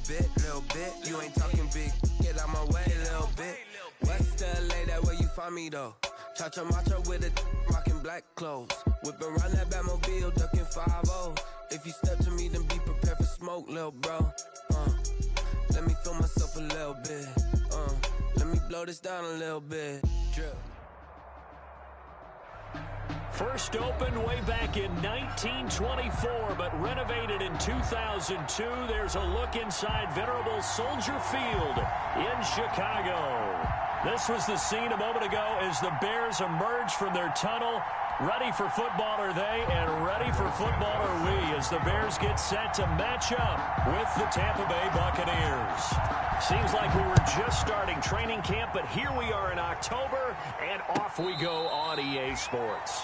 little bit. You ain't talking big, get out my way, little bit. West LA, that where you find me though. Cha-cha matcha with a rockin' black clothes. Whippin' around that Batmobile, duckin' 5-0. If you step to me, then be prepared for smoke, lil' bro. Let me feel myself a little bit. Let me blow this down a little bit. Drip. First opened way back in 1924, but renovated in 2002. There's a look inside venerable Soldier Field in Chicago. This was the scene a moment ago as the Bears emerged from their tunnel. Ready for football are they, and ready for football are we, as the Bears get set to match up with the Tampa Bay Buccaneers. Seems like we were just starting training camp, but here we are in October, and off we go on EA Sports.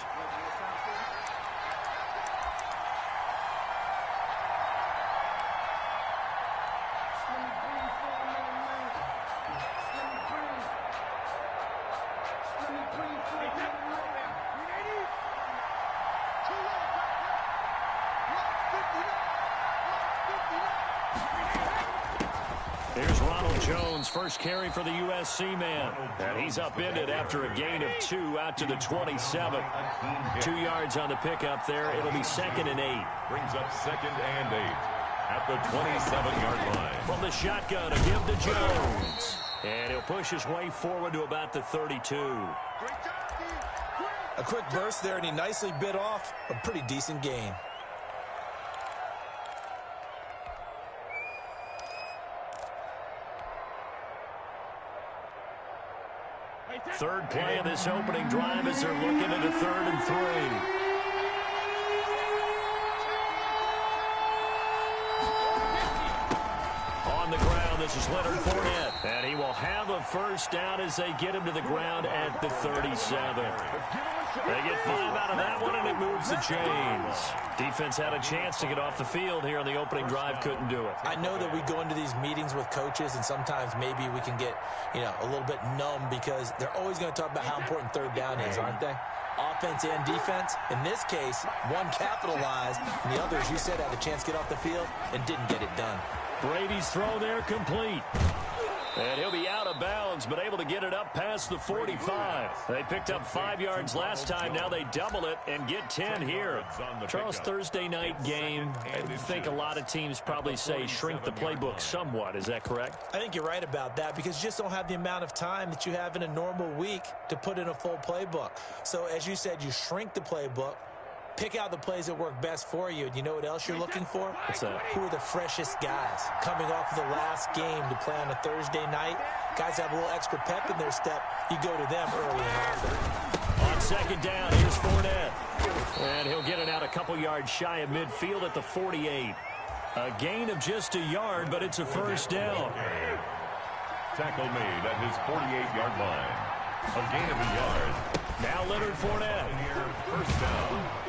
First carry for the USC man. And he's upended after a gain of 2 out to the 27. 2 yards on the pickup there. It'll be 2nd and 8. Brings up 2nd and 8 at the 27-yard line. From the shotgun, a give to Jones. And he'll push his way forward to about the 32. A quick burst there, and he nicely bit off a pretty decent gain. Third play of this opening drive as they're looking at a 3rd and 3. On the ground, this is Leonard Fournette. And he will have a first down as they get him to the ground at the 37. They get 5 out of that one, and it moves the chains. Defense had a chance to get off the field here on the opening drive, couldn't do it. I know that we go into these meetings with coaches, and sometimes maybe we can get, a little bit numb because they're always going to talk about how important 3rd down is, aren't they? Offense and defense. In this case, one capitalized, and the other, as you said, had a chance to get off the field and didn't get it done. Brady's throw there complete. And he'll be out of bounds, but able to get it up past the 45. They picked up 5 yards last time. Now they double it and get 10 here. Charles, Thursday night game, I think a lot of teams probably say shrink the playbook somewhat. Is that correct? I think you're right about that because you just don't have the amount of time that you have in a normal week to put in a full playbook. So, as you said, you shrink the playbook. Pick out the plays that work best for you. And you know what else you're looking for? What's that? Who are the freshest guys coming off of the last game to play on a Thursday night? Guys have a little extra pep in their step. You go to them early and often. On 2nd down, here's Fournette. And he'll get it out a couple yards shy of midfield at the 48. A gain of just a yard, but it's a first down. Tackle made at his 48-yard line. A gain of a yard. Now Leonard Fournette. First down.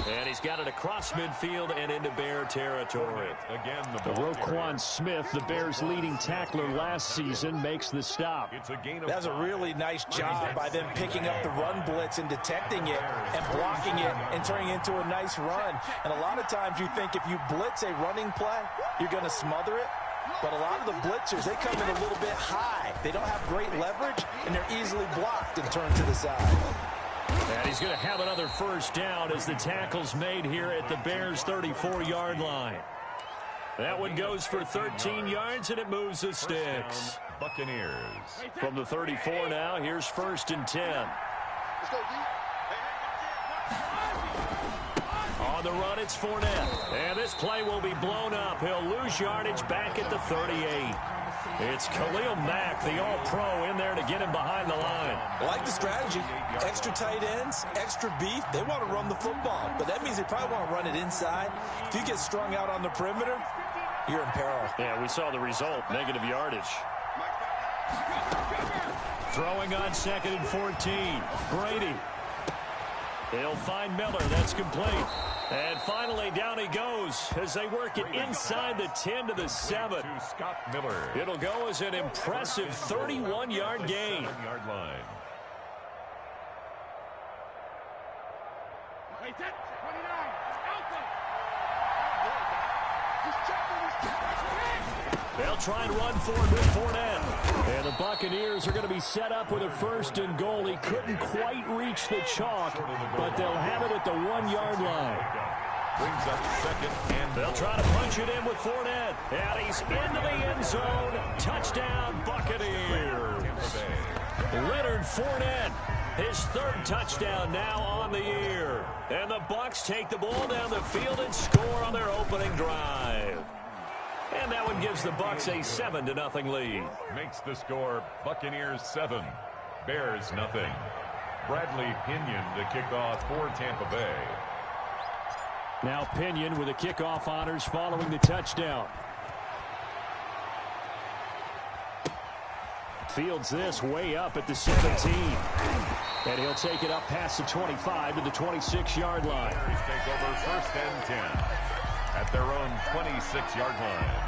And he's got it across midfield and into Bear territory. Again, the Roquan Smith, the Bears' leading tackler last season, makes the stop. That's a really nice job by them picking up the run blitz and detecting it and blocking it and turning it into a nice run. And a lot of times you think if you blitz a running play, you're going to smother it. But a lot of the blitzers, they come in a little bit high. They don't have great leverage, and they're easily blocked and turned to the side. And he's going to have another first down as the tackle's made here at the Bears' 34-yard line. That one goes for 13 yards, and it moves the sticks. Buccaneers. From the 34 now, here's 1st and 10. Let's go, D. On the run, it's Fournette. And this play will be blown up. He'll lose yardage back at the 38. It's Khalil Mack, the all-pro, in there to get him behind the line. I like the strategy. Extra tight ends, extra beef. They want to run the football, but that means they probably want to run it inside. If you get strung out on the perimeter, you're in peril. Yeah, we saw the result, negative yardage. Throwing on 2nd and 14. Brady. They'll find Miller. That's complete. And finally, down he goes as they work it inside the 10 to the 7. Scott Miller. It'll go as an impressive 31-yard gain. They'll try and run for it with Fournette. And the Buccaneers are going to be set up with a 1st and goal. He couldn't quite reach the chalk, but they'll have it at the 1-yard line. Brings up 2nd and they'll try to punch it in with Fournette. And he's into the end zone. Touchdown, Buccaneers. Leonard Fournette, his 3rd touchdown now on the year. And the Bucs take the ball down the field and score on their opening drive. And that one gives the Bucs a 7-0 lead. Makes the score Buccaneers 7, Bears nothing. Bradley Pinion to kick off for Tampa Bay. Now Pinion with the kickoff honors following the touchdown. Fields this way up at the 17. And he'll take it up past the 25 to the 26-yard line. Bears take over 1st and 10 at their own 26-yard line.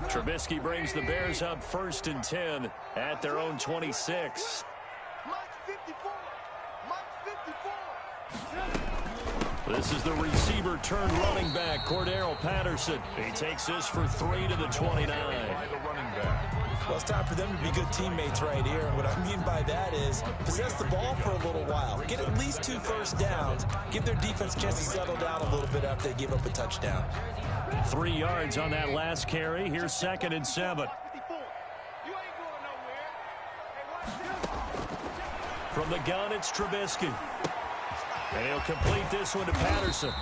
Trubisky brings the Bears up 1st and 10 at their own 26. This is the receiver turned running back, Cordero Patterson. He takes this for 3 to the 29. Well, it's time for them to be good teammates right here. And what I mean by that is possess the ball for a little while. Get at least 2 first downs. Give their defense a chance to settle down a little bit after they give up a touchdown. 3 yards on that last carry. Here's 2nd and 7. From the gun, it's Trubisky. And he'll complete this one to Patterson.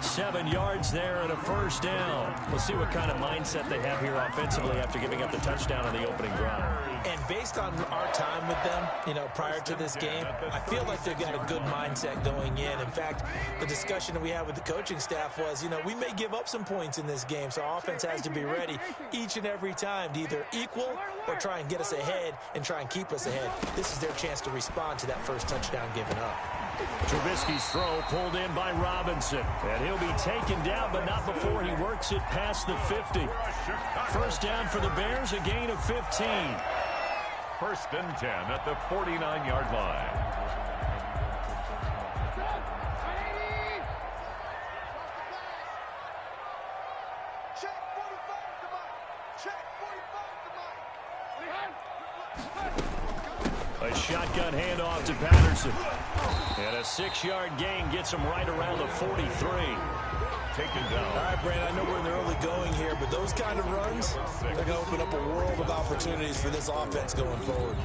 7 yards there and a 1st down. We'll see what kind of mindset they have here offensively after giving up the touchdown on the opening drive. And based on our time with them, prior to this game, I feel like they've got a good mindset going in. In fact, the discussion that we had with the coaching staff was, we may give up some points in this game, so our offense has to be ready each and every time to either equal or try and get us ahead and try and keep us ahead. This is their chance to respond to that first touchdown given up. Trubisky's throw pulled in by Robinson. And he'll be taken down, but not before he works it past the 50. 1st down for the Bears, a gain of 15. 1st and 10 at the 49-yard line. A shotgun handoff to Patterson. And a 6-yard gain gets him right around the 43. Taken down. All right, Brandon, I know we're in the early going here, but those kind of runs, they're going to open up a world of opportunities for this offense going forward.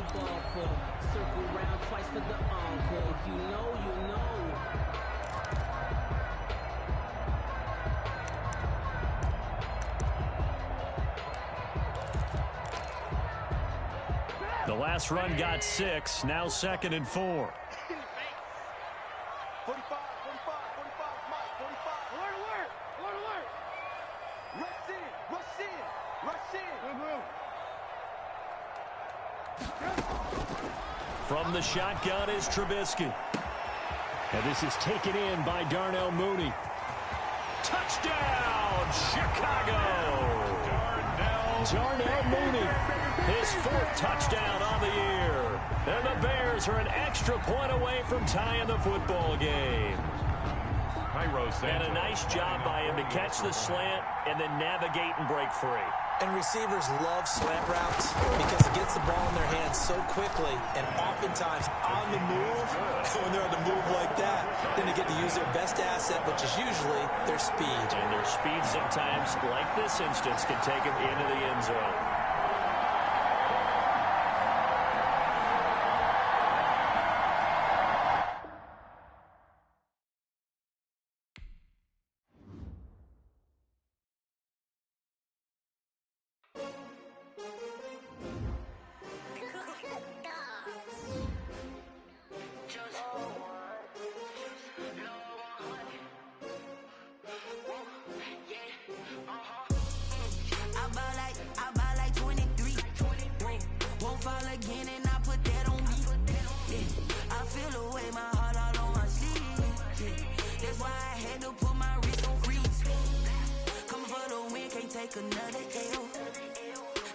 The last run got 6, now 2nd and 4. 45, Mike, 45. Alert. Rush in. From the shotgun is Trubisky. And this is taken in by Darnell Mooney. Touchdown, Chicago! Darnell Mooney, his 4th touchdown on the year. And the Bears are an extra point away from tying the football game. And a nice job by him to catch the slant and then navigate and break free. And receivers love slant routes because it gets the ball in their hands so quickly and oftentimes on the move. When they're on the move like that, then they get to use their best asset, which is usually their speed. And their speed sometimes, like this instance, can take them into the end zone.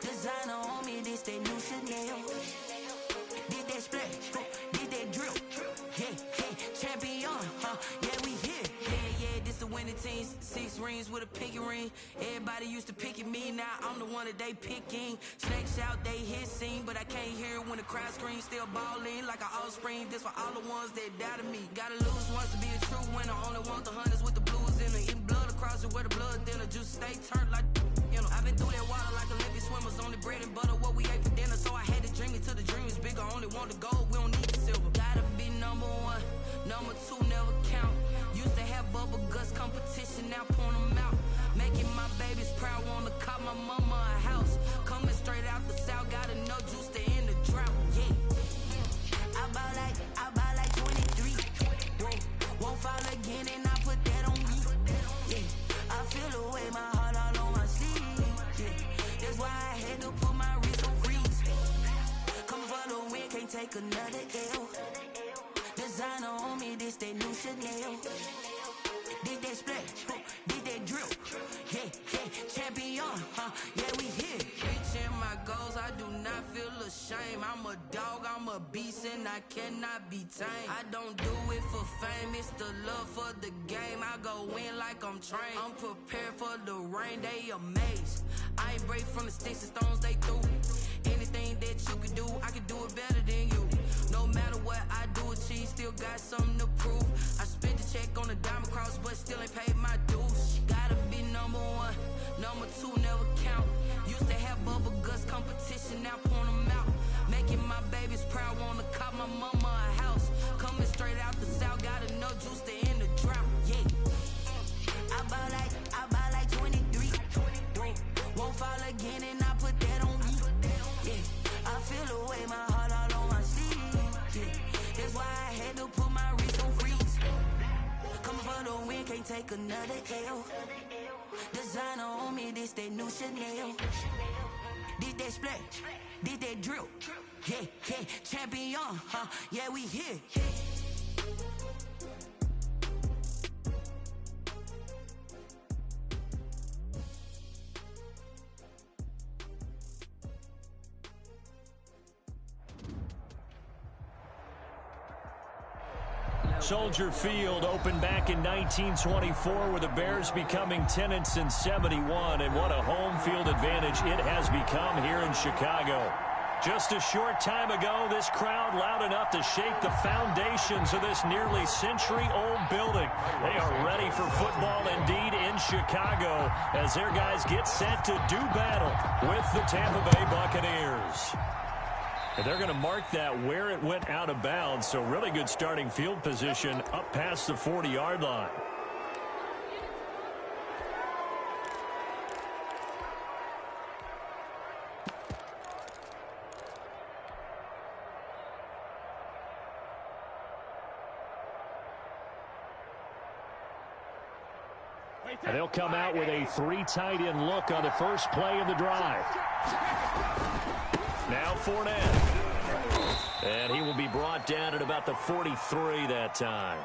Designer on me, this that new Chanel. Did that splash, did that drill. Yeah, champion, yeah, we here. Yeah, this the winning team. 6 rings with a pinky ring. Everybody used to pick at me, now I'm the one that they picking. Snakes out, they hit scene, but I can't hear it when the crowd screams. Still balling like an offspring. This for all the ones that doubted me. Gotta lose once to be a true winner. Only want the hunters with the blues in it. Eating blood across it where the blood thinner. Juice stay turned like, you know. I've been through that water like Olympic swimmers. Only bread and butter, what we ate for dinner. So I had to dream it till the dream is bigger. Only want the gold, we don't need the silver. Gotta be number 1, number 2 never count. Used to have bubble guts competition, now point them out. Making my babies proud, wanna cop my mama a house. Coming straight out the south, gotta know juice to end the drought. Yeah, I buy like 23. Whoa, won't fall again and I put that on me. Yeah, I feel the way, my heart all on my sleeve. Yeah, that's why I had to put my wrist on freeze. Come for the win, can't take another L. Designer on me, this that new Chanel. Did that splash, did that drill. Yeah, champion, yeah, we here. Reaching my goals, I do not feel ashamed. I'm a dog, I'm a beast, and I cannot be tamed. I don't do it for fame, it's the love for the game. I go in like I'm trained. I'm prepared for the rain, they amazed. I ain't break from the sticks and stones they threw. Anything that you can do, I can do it better than you. No matter what I do, achieve, still got something to prove. I spent the check on the diamond cross, but still ain't paid my dues. Gotta be number 1, number 2 never count. Used to have bubble guts competition, now point them out. Making my babies proud, wanna cop my mama a house. Coming straight out the south, gotta know juice to end the drought. Yeah, I buy like 23. Won't fall again and I put that on me. Yeah, I feel the way, my heart all on my sleeve. Yeah, that's why I had to put my wrist on freeze. Coming for the win, can't take another L. Designer on me, this that new Chanel. Did that splash, did that drill. Yeah, champion, yeah, we here. Soldier Field opened back in 1924 with the Bears becoming tenants in 71, and what a home field advantage it has become here in Chicago. Just a short time ago, this crowd loud enough to shake the foundations of this nearly century-old building. They are ready for football indeed in Chicago as their guys get set to do battle with the Tampa Bay Buccaneers. And they're going to mark that where it went out of bounds, so really good starting field position up past the 40-yard line. And they'll come out with a 3 tight end look on the first play of the drive. Now Fournette. And he will be brought down at about the 43 that time.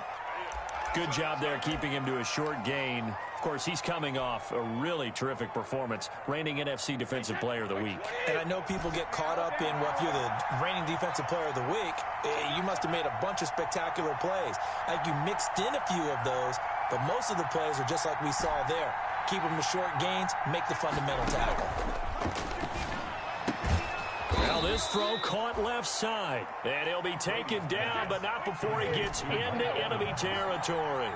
Good job there keeping him to a short gain. Of course, he's coming off a really terrific performance, reigning NFC Defensive Player of the Week. And I know people get caught up in, well, if you're the reigning Defensive Player of the Week, you must have made a bunch of spectacular plays. I think you mixed in a few of those, but most of the plays are just like we saw there. Keep them to short gains, make the fundamental tackle. Now this throw caught left side. And he'll be taken down, but not before he gets into enemy territory.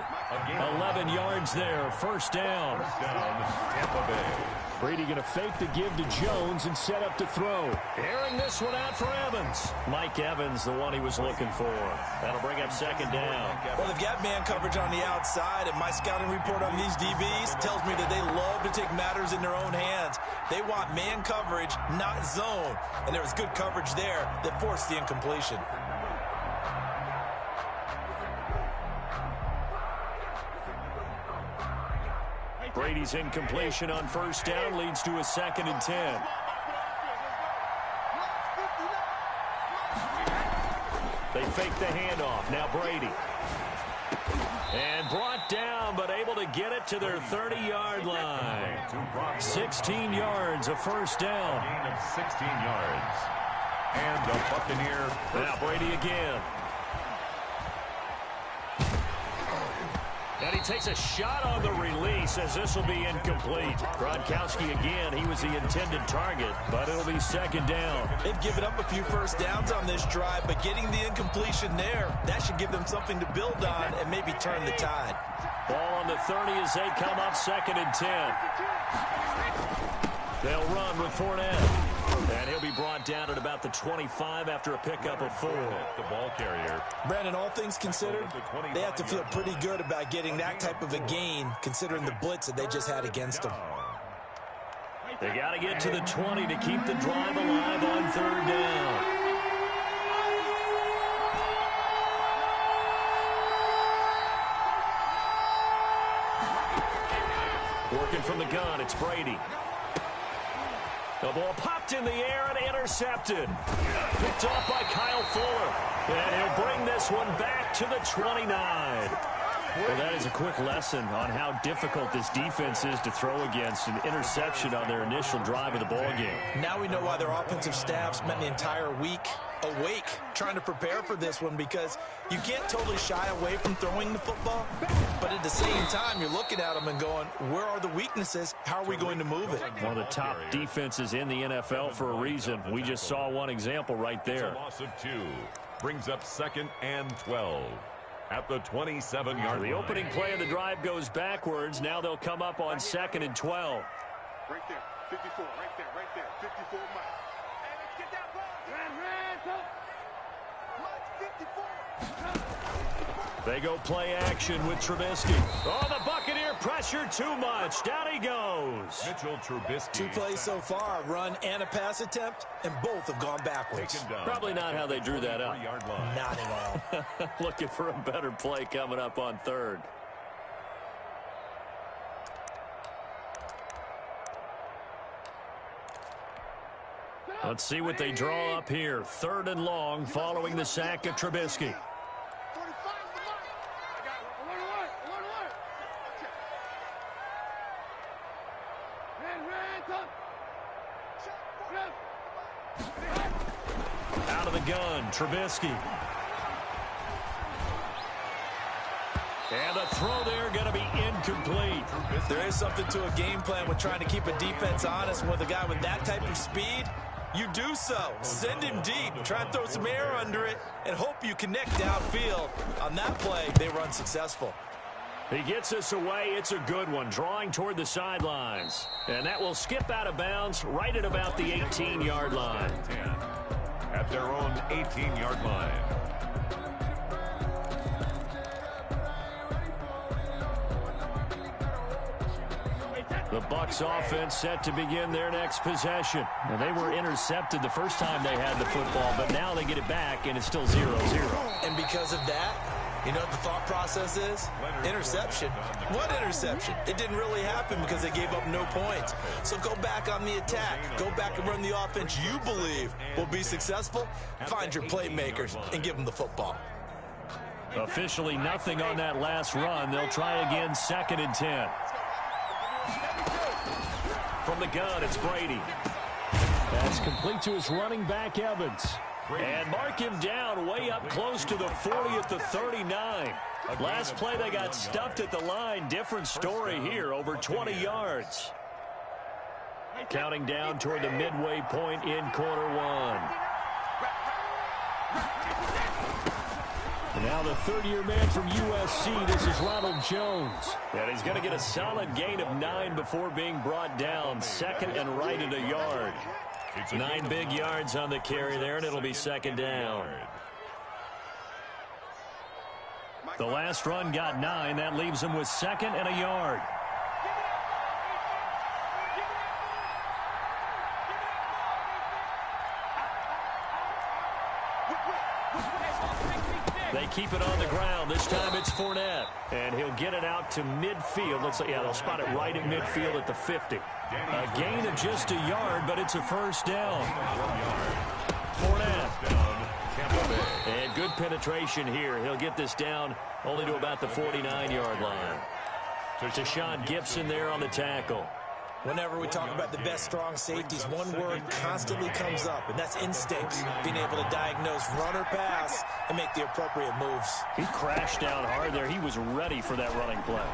11 yards there, first down. Tampa Bay. Brady going to fake the give to Jones and set up to throw. Airing this one out for Evans. Mike Evans, the one he was looking for. That'll bring up second down. Well, they've got man coverage on the outside, and my scouting report on these DBs tells me that they love to take matters in their own hands. They want man coverage, not zone. And there was good coverage there that forced the incompletion. Brady's incompletion on first down leads to a 2nd and 10. They fake the handoff. Now Brady. And brought down, but able to get it to their 30-yard line. 16 yards, a first down. Gain of 16 yards. And the Buccaneer. Now Brady again. And he takes a shot on the release as this will be incomplete. Gronkowski again, he was the intended target, but it'll be second down. They've given up a few first downs on this drive, but getting the incompletion there, that should give them something to build on and maybe turn the tide. Ball on the 30 as they come up second and 10. They'll run with Fournette. And he'll be brought down at about the 25 after a pickup of 4. The ball carrier. Brandon, all things considered, they have to feel pretty good about getting that type of a gain, considering the blitz that they just had against them. They got to get to the 20 to keep the drive alive on third down. Working from the gun, it's Brady. The ball popped in the air and intercepted. Picked off by Kyle Fuller. And he'll bring this one back to the 29. Well, that is a quick lesson on how difficult this defense is to throw against. An interception on their initial drive of the ballgame. Now we know why their offensive staff spent the entire week awake trying to prepare for this one, because you can't totally shy away from throwing the football, but at the same time you're looking at them and going, where are the weaknesses? How are we going to move it? One of the top defenses in the NFL for a reason. We just saw one example right there. A loss of 2 brings up second and 12 at the 27-yard line. The opening play of the drive goes backwards. Now they'll come up on second and 12. Right there, 54, right there, 54 miles. Hey, let's get that ball. They go play action with Trubisky. Oh, the Buccaneer pressure too much. Down he goes. Mitchell Trubisky. 2 plays so far, a run and a pass attempt, and both have gone backwards. Probably not how they drew that up. Not at all. Looking for a better play coming up on third. Let's see what they draw up here. Third and long following the sack of Trubisky. Out of the gun, Trubisky. And the throw there going to be incomplete. There is something to a game plan with trying to keep a defense honest. With a guy with that type of speed, you do so. Send him deep. Try and throw some air under it and hope you connect downfield. On that play, they were unsuccessful. He gets us away. It's a good one, drawing toward the sidelines. And that will skip out of bounds right at about the 18-yard line. At their own 18-yard line. The Bucs offense set to begin their next possession. And they were intercepted the first time they had the football, but now they get it back, and it's still 0-0. And because of that, you know what the thought process is? Interception. What interception? It didn't really happen because they gave up no points. So go back on the attack. Go back and run the offense you believe will be successful. Find your playmakers and give them the football. Officially nothing on that last run. They'll try again, second and 10. From the gun, it's Brady. That's complete to his running back, Evans. And mark him down way up close to the 40 at the 39. Last play, they got stuffed at the line. Different story here, over 20 yards. Counting down toward the midway point in quarter one. And now the third-year man from USC, this is Ronald Jones. And he's going to get a solid gain of 9 before being brought down. Second and right at a yard. 9 big yards on the carry there, and it'll be second down. The last run got 9. That leaves him with second and a yard. They keep it on the ground. This time it's Fournette. And he'll get it out to midfield. Looks like, yeah, they'll spot it right at midfield at the 50. A gain of just a yard, but it's a first down. Fournette. And good penetration here. He'll get this down only to about the 49-yard line. Tashawn Gibson there on the tackle. Whenever we talk about the best strong safeties, one word constantly comes up, and that's instinct. Being able to diagnose run or pass and make the appropriate moves. He crashed down hard there. He was ready for that running play.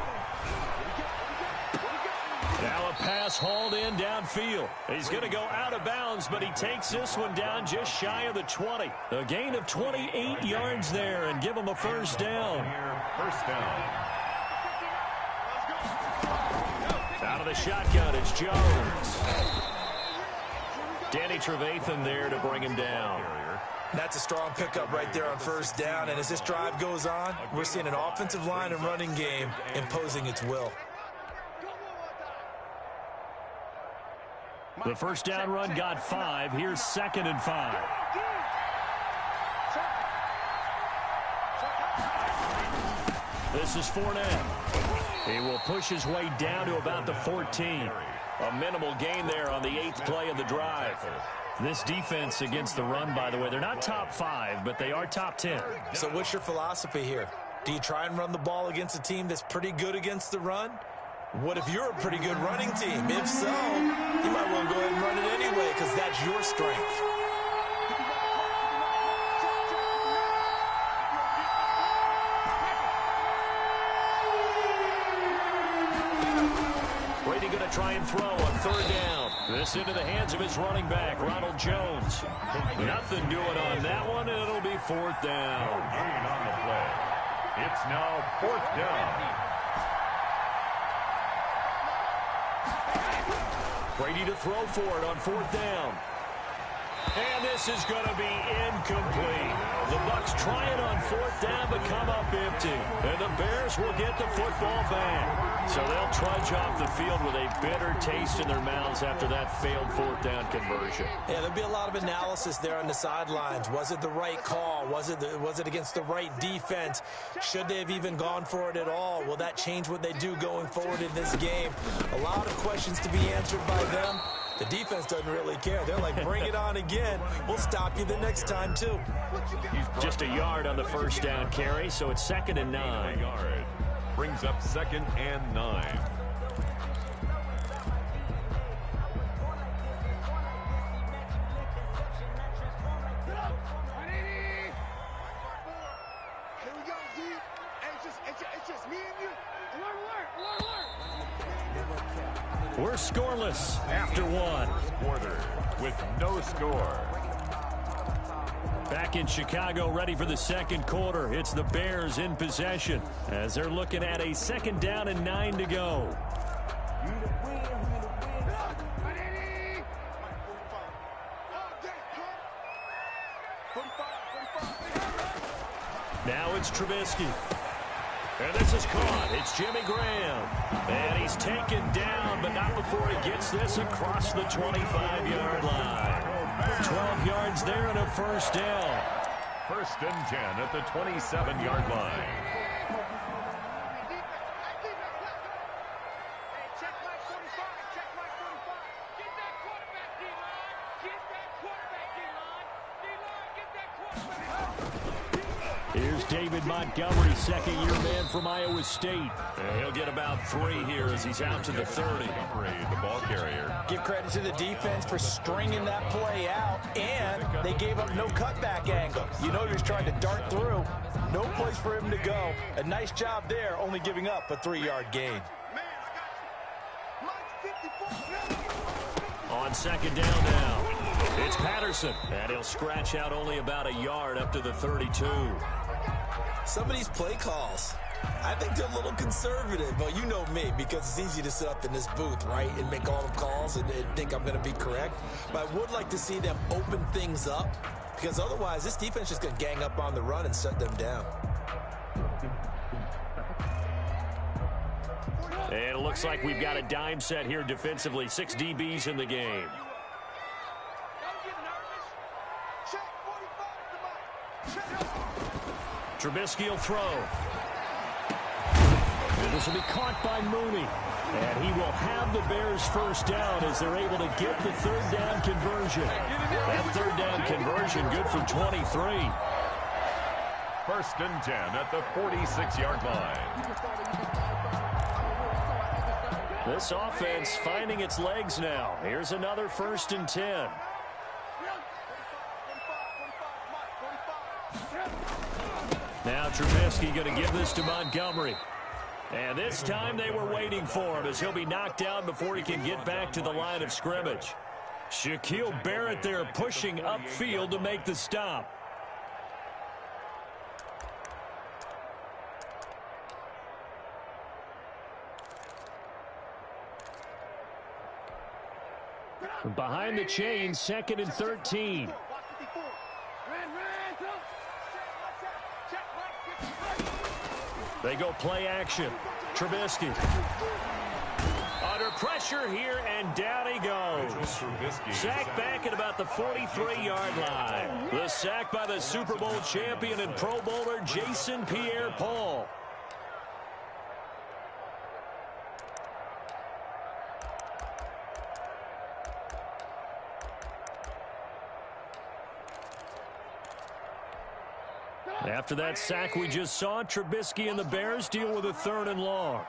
Now a pass hauled in downfield. He's going to go out of bounds, but he takes this one down just shy of the 20. A gain of 28 yards there and give him a first down. First down. Out of the shotgun, it's Jones. Danny Trevathan there to bring him down. That's a strong pickup right there on first down. And as this drive goes on, we're seeing an offensive line and running game imposing its will. The first down run got 5. Here's 2nd and 5. This is Fournette. He will push his way down to about the 14. A minimal gain there on the 8th play of the drive. This defense against the run, by the way, they're not top 5, but they are top 10. So what's your philosophy here? Do you try and run the ball against a team that's pretty good against the run? What if you're a pretty good running team? If so, you might want to go ahead and run it anyway because that's your strength. Brady going to try and throw on 3rd down. This into the hands of his running back, Ronald Jones. Nothing doing on that one, and it'll be 4th down. Gain on the play. It's now 4th down. Brady to throw for it on 4th down. And this is going to be incomplete. The Bucs try it on 4th down, but come up empty. And the Bears will get the football back. So they'll trudge off the field with a bitter taste in their mouths after that failed 4th down conversion. Yeah, there'll be a lot of analysis there on the sidelines. Was it the right call? Was it against the right defense? Should they have even gone for it at all? Will that change what they do going forward in this game? A lot of questions to be answered by them. The defense doesn't really care. They're like, bring it on again. We'll stop you the next time, too. Just a yard on the first down carry, so it's 2nd and 9. Brings up 2nd and 9. We're scoreless after 1. Quarter with no score. Back in Chicago, ready for the 2nd quarter. It's the Bears in possession as they're looking at a 2nd down and 9 to go. Now it's Trubisky. And this is caught. It's Jimmy Graham. And he's taken down, but not before he gets this across the 25-yard line. 12 yards there and a first down. 1st and 10 at the 27-yard line. Here's David Montgomery, 2nd-year man from Iowa State. And he'll get about 3 here as he's out to the 30. The ball carrier. Give credit to the defense for stringing that play out, and they gave up no cutback angle. You know, he was trying to dart through. No place for him to go. A nice job there, only giving up a 3-yard gain. On 2nd down now, it's Patterson. And he'll scratch out only about a yard up to the 32. Some of these play calls, I think they're a little conservative, but you know me, because it's easy to sit up in this booth, right, and make all the calls and think I'm going to be correct. But I would like to see them open things up, because otherwise this defense is going to gang up on the run and shut them down. And it looks like we've got a dime set here defensively. 6 DBs in the game. Trubisky will throw. And this will be caught by Mooney. And he will have the Bears first down as they're able to get the 3rd down conversion. That 3rd down conversion good from 23. 1st and 10 at the 46-yard line. This offense finding its legs now. Here's another 1st and 10. Now Trubisky going to give this to Montgomery. And this time they were waiting for him as he'll be knocked down before he can get back to the line of scrimmage. Shaquille Barrett there pushing upfield to make the stop. Behind the chains, 2nd and 13. They go play action. Trubisky. Under pressure here, and down he goes. Sack back at about the 43-yard line. The sack by the Super Bowl champion and Pro Bowler Jason Pierre-Paul. After that sack we just saw, Trubisky and the Bears deal with a 3rd and long.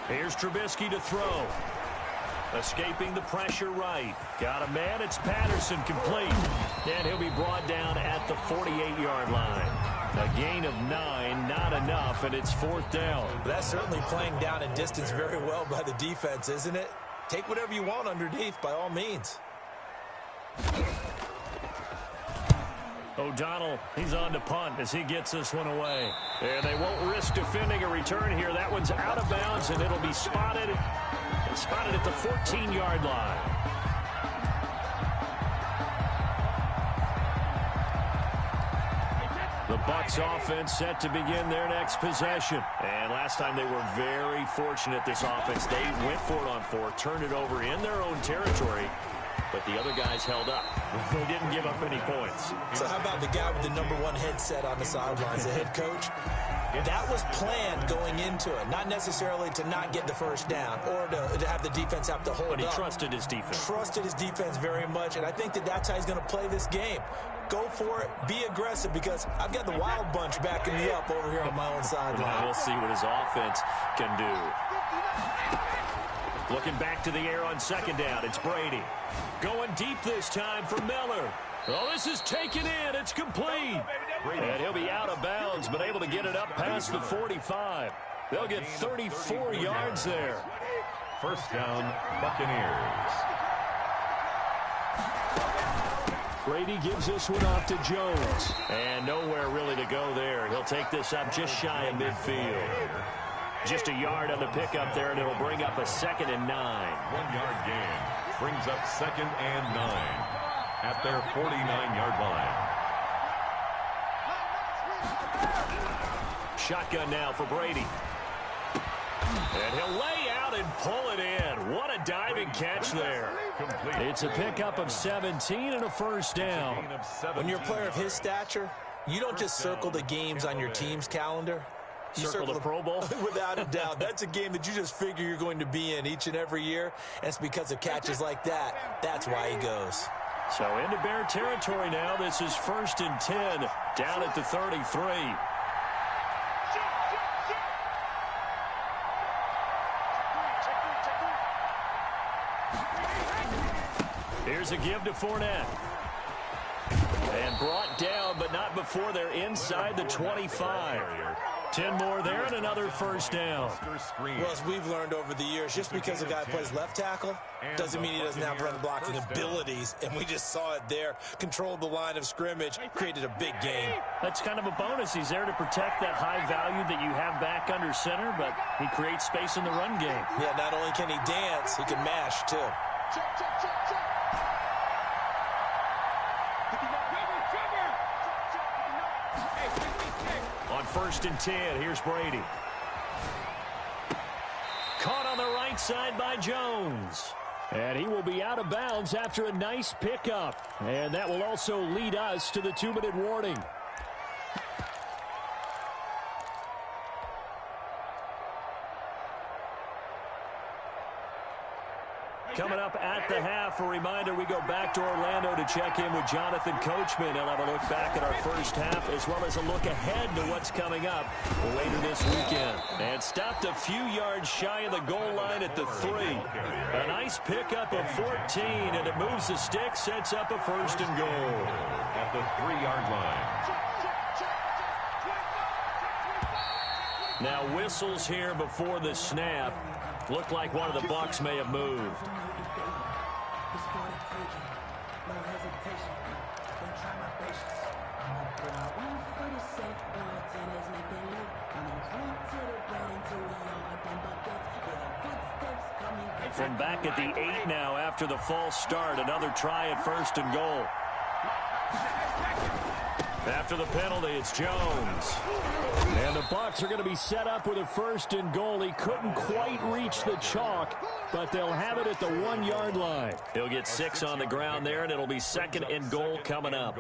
Here's Trubisky to throw. Escaping the pressure right. Got a man. It's Patterson complete. And he'll be brought down at the 48-yard line. A gain of 9, not enough, and it's 4th down. That's certainly playing down and distance very well by the defense, isn't it? Take whatever you want underneath, by all means. O'Donnell, he's on to punt as he gets this one away. And they won't risk defending a return here. That one's out of bounds, and it'll be spotted at the 14-yard line. The Bucs offense set to begin their next possession. And last time they were very fortunate, this offense. They went for it on 4, turned it over in their own territory. But the other guys held up. They didn't give up any points. So how about the guy with the #1 headset on the sidelines, the head coach? That was planned going into it. Not necessarily to not get the first down or to have the defense have to hold up. But he trusted his defense. Trusted his defense very much, and I think that's how he's going to play this game. Go for it. Be aggressive, because I've got the wild bunch backing me up over here on my own sideline. We'll see what his offense can do. Looking back to the air on 2nd down. It's Brady. Going deep this time for Miller. Oh, this is taken in. It's complete. And he'll be out of bounds, but able to get it up past the 45. They'll get 34 yards there. 1st down, Buccaneers. Brady gives this one off to Jones. And nowhere really to go there. He'll take this up just shy of midfield. Just a yard on the pickup there, and it'll bring up a 2nd and 9. 1-yard gain brings up 2nd and 9 at their 49-yard line. Shotgun now for Brady. And he'll lay out and pull it in. What a diving catch there. Complete. It's a pickup of 17 and a 1st down. When you're a player of his stature, you don't just circle the games on your team's calendar. You circle the Pro Bowl? Without a doubt. That's a game that you just figure you're going to be in each and every year. And it's because of catches like that. That's why he goes. So into Bear territory now. This is 1st and 10 down at the 33. Here's a give to Fournette. And brought down, but not before they're inside the 25. 10 more there and another 1st down. Well, as we've learned over the years, just because a guy plays left tackle doesn't mean he doesn't have run blocking abilities. And we just saw it there. Controlled the line of scrimmage, created a big game. That's kind of a bonus. He's there to protect that high value that you have back under center, but he creates space in the run game. Yeah, not only can he dance, he can mash too. On 1st and 10, here's Brady. Caught on the right side by Jones. And he will be out of bounds after a nice pickup. And that will also lead us to the 2-minute warning. Coming up at the half, a reminder, we go back to Orlando to check in with Jonathan Coachman. He'll have a look back at our first half as well as a look ahead to what's coming up later this weekend. And stopped a few yards shy of the goal line at the 3. A nice pickup of 14, and it moves the stick, sets up a 1st and goal. At the 3-yard line. Now whistles here before the snap. Looked like one of the Bucs may have moved. From back at the 8 now after the false start. Another try at 1st and goal. After the penalty, it's Jones. And the Bucs are going to be set up with a 1st and goal. He couldn't quite reach the chalk, but they'll have it at the 1-yard line. He'll get 6 on the ground there, and it'll be 2nd and goal coming up.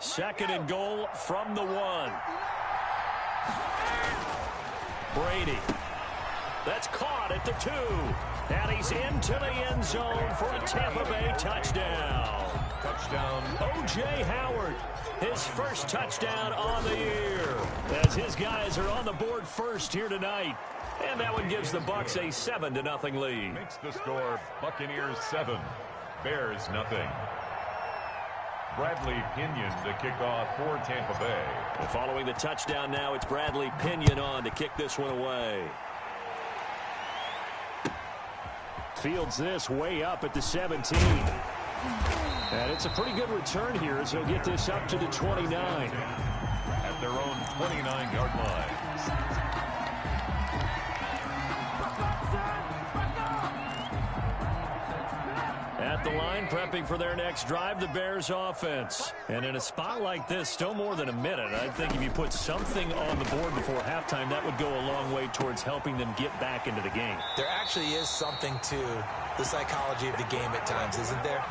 2nd and goal from the 1. Brady. That's caught at the 2. And he's into the end zone for a Tampa Bay touchdown. Touchdown. O.J. Howard, his first touchdown on the year, as his guys are on the board first here tonight. And that one gives the Bucs a 7-0 lead. Makes the score Buccaneers 7, Bears nothing. Bradley Pinion to kick off for Tampa Bay. And following the touchdown now, it's Bradley Pinion on to kick this one away. Fields this way up at the 17. And it's a pretty good return here as he'll get this up to the 29. At their own 29-yard line. At the line, prepping for their next drive, the Bears offense. And in a spot like this, still more than a minute, I think if you put something on the board before halftime, that would go a long way towards helping them get back into the game. There actually is something to the psychology of the game at times, isn't there?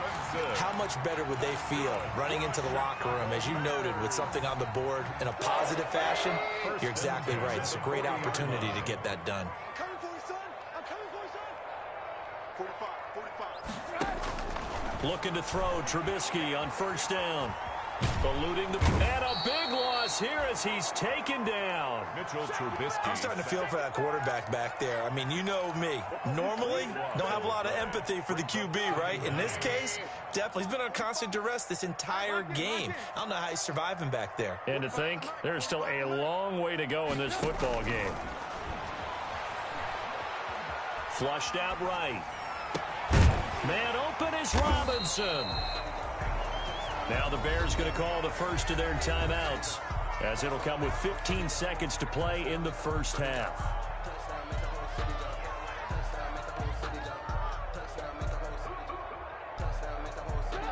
How much better would they feel running into the locker room, as you noted, with something on the board in a positive fashion? You're exactly right. It's a great opportunity to get that done. Coming for you, son. I'm coming for you, son. 45. Looking to throw, Trubisky on 1st down. Eluding the... And a big loss here as he's taken down. Mitchell Trubisky. I'm starting to feel for that quarterback back there. I mean, you know me. Normally, don't have a lot of empathy for the QB, right? In this case, definitely. He's been on constant duress this entire game. I don't know how he's surviving back there. And to think, there's still a long way to go in this football game. Flushed out right. Man open is Robinson. Now the Bears going to call the first of their timeouts, as it'll come with 15 seconds to play in the first half.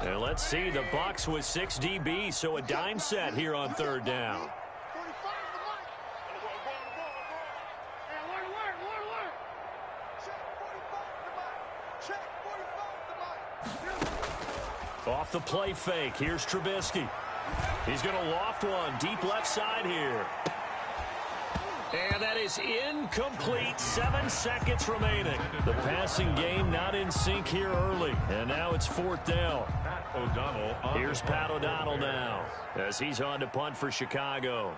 And let's see, the Bucs with 6 DB, so a dime set here on 3rd down. Off the play fake, here's Trubisky. He's going to loft one, deep left side here. And that is incomplete, 7 seconds remaining. The passing game not in sync here early, and now it's 4th down. Here's Pat O'Donnell now, as he's on to punt for Chicago.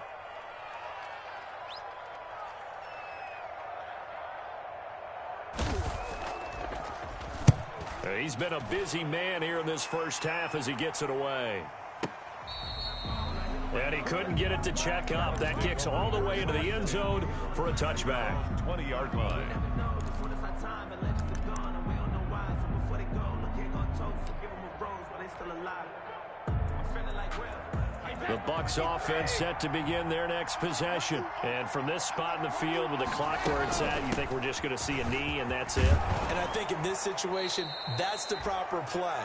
He's been a busy man here in this first half as he gets it away. And he couldn't get it to check up. That kicks all the way into the end zone for a touchback. 20-yard line. The Bucs offense set to begin their next possession. And from this spot in the field with the clock where it's at, you think we're just going to see a knee and that's it? And I think in this situation, that's the proper play.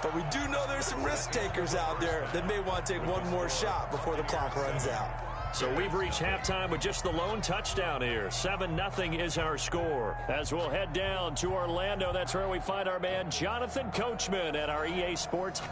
But we do know there's some risk takers out there that may want to take one more shot before the clock runs out. So we've reached halftime with just the lone touchdown here. 7-0 is our score. As we'll head down to Orlando, that's where we find our man Jonathan Coachman at our EA Sports.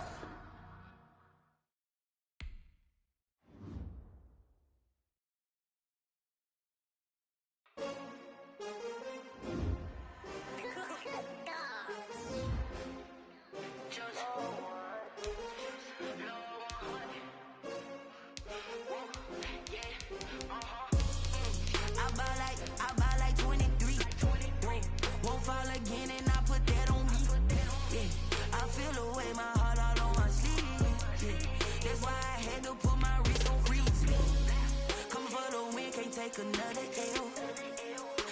another L.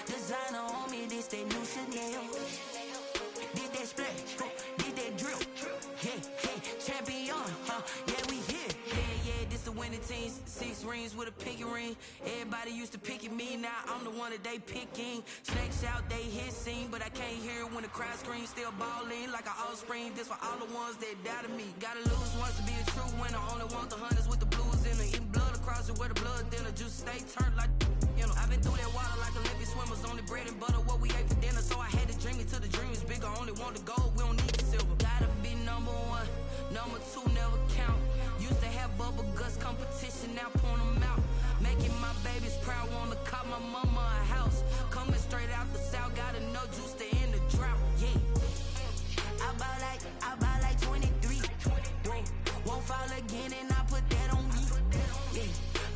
Designer on me, this that new Chanel. Did that splash, did that drill. Yeah, champion, yeah, we here. Yeah, this the winning team. 6 rings with a pinky ring. Everybody used to pick at me, now I'm the one that they picking. Snakes out, they hissing, but I can't hear when the crowd screams. Still balling like an offspring. This for all the ones that doubted me. Gotta lose once to be a true winner. Only want the hunters with the blues in it. Eating blood across it where the blood thinner. Just stay turned like, you know. I've been through that water like Olympic swimmers. Only bread and butter, what we ate for dinner. So I had to dream it till the dream is bigger. Only want the gold, we don't need the silver. Gotta be number 1, number 2 never count. Used to have bubble guts competition, now point them out. Making my babies proud, wanna cop my mama a house. Coming straight out the south, gotta know juice to end the drought. Yeah, I buy like 23. Won't fall again, and I put that on me. Yeah,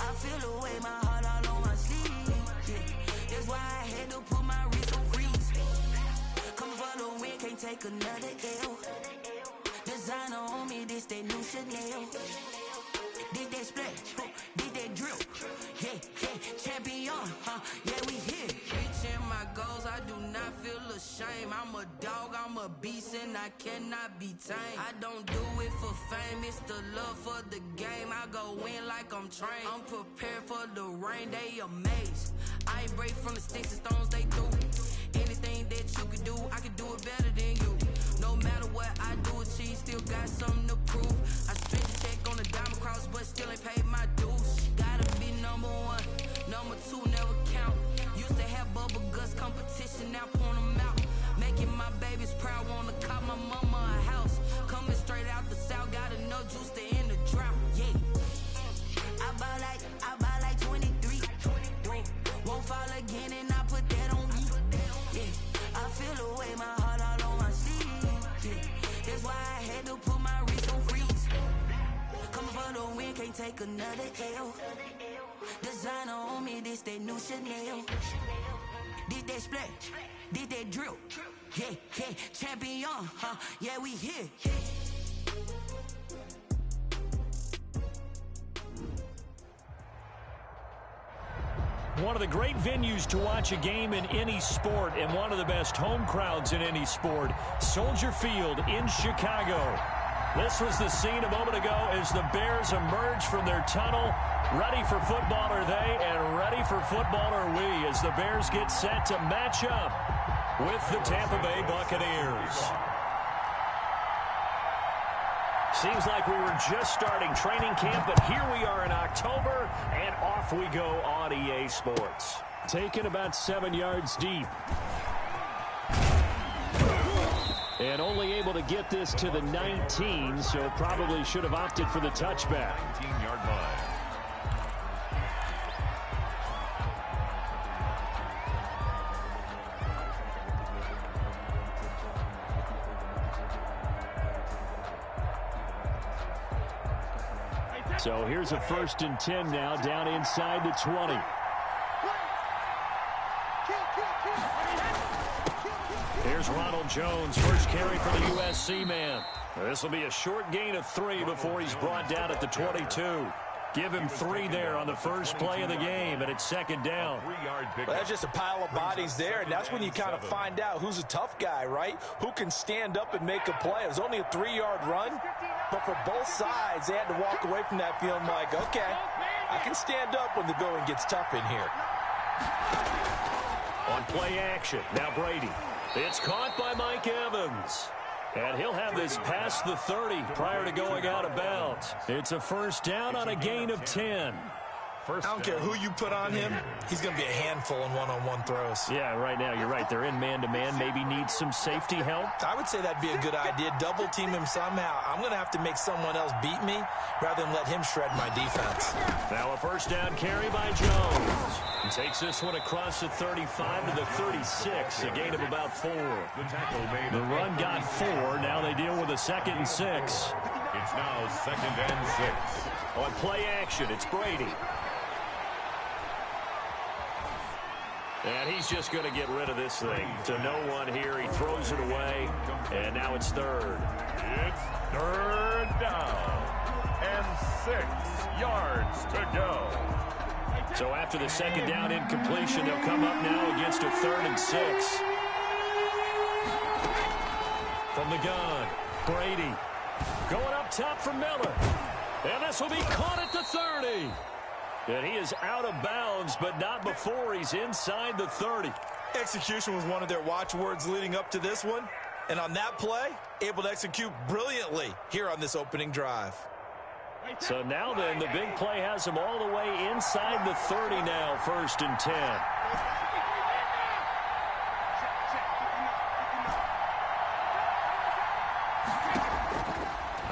I feel the way, my heart all on my sleeve. Yeah, that's why I had to put my wrist on freeze. Coming for the win, can't take another L. Designer on me, this that new Chanel. Did that splash, did that drill. Yeah, champion, yeah, we here. Reaching my goals, I do not feel ashamed. I'm a dog, I'm a beast, and I cannot be tamed. I don't do it for fame, it's the love for the game. I go in like I'm trained. I'm prepared for the rain, they amazed. I ain't break from the sticks and stones they do. Anything that you can do, I can do it better than you. No matter what I do, achieve, still got something to prove. I spent a check on the diamond cross, but still ain't paid my dues. Gotta be number 1, number 2 never count. Used to have bubble guts competition, now point them out. Making my babies proud, wanna cop my mama a house. Coming straight out the south, gotta know juice to end the drought. Yeah, I buy like 23. Won't fall again, and I put that on me. Yeah, I feel the way, my heart all on my sleeve. Yeah, that's why I had to put my wrist on freeze. Coming for the win, can't take another L. Designer on me, this that new Chanel. Did that splash, did that drill. Yeah, champion, yeah, we here. One of the great venues to watch a game in any sport, and one of the best home crowds in any sport, Soldier Field in Chicago. This was the scene a moment ago as the Bears emerged from their tunnel. Ready for football are they, and ready for football are we, as the Bears get set to match up with the Tampa Bay Buccaneers. Seems like we were just starting training camp, but here we are in October, and off we go on EA Sports. Taken about 7 yards deep. And only able to get this to the 19, so probably should have opted for the touchback. 19-yard line. So here's a 1st and 10 now, down inside the 20. Here's Ronald Jones, first carry for the USC man. This will be a short gain of 3 before he's brought down at the 22. Give him 3 there on the first play of the game, and it's 2nd down. Well, that's just a pile of bodies there, and that's when you kind of find out who's a tough guy, right? Who can stand up and make a play. It was only a 3-yard run, but for both sides, they had to walk away from that feeling like, okay, I can stand up when the going gets tough in here. On play action, now Brady. It's caught by Mike Evans. And he'll have this past the 30 prior to going out of bounds. It's a 1st down on a gain of 10. I don't care who you put on him, he's going to be a handful in one-on-one throws. Yeah, right now, you're right. They're in man-to-man. Maybe need some safety help. I would say that'd be a good idea. Double team him somehow. I'm going to have to make someone else beat me rather than let him shred my defense. Now a 1st down carry by Jones. He takes this one across the 35 to the 36, a gain of about 4. The run got 4. Now they deal with a 2nd and 6. It's now 2nd and 6. On play action, it's Brady. And he's just going to get rid of this thing to no one here. He throws it away, and now it's 3rd. It's 3rd down and 6 yards to go. So after the second down incompletion, they'll come up now against a 3rd and 6. From the gun, Brady going up top for Miller. And this will be caught at the 30. And he is out of bounds, but not before he's inside the 30. Execution was one of their watchwords leading up to this one. And on that play, able to execute brilliantly here on this opening drive. So now then, the big play has him all the way inside the 30 now, 1st and 10.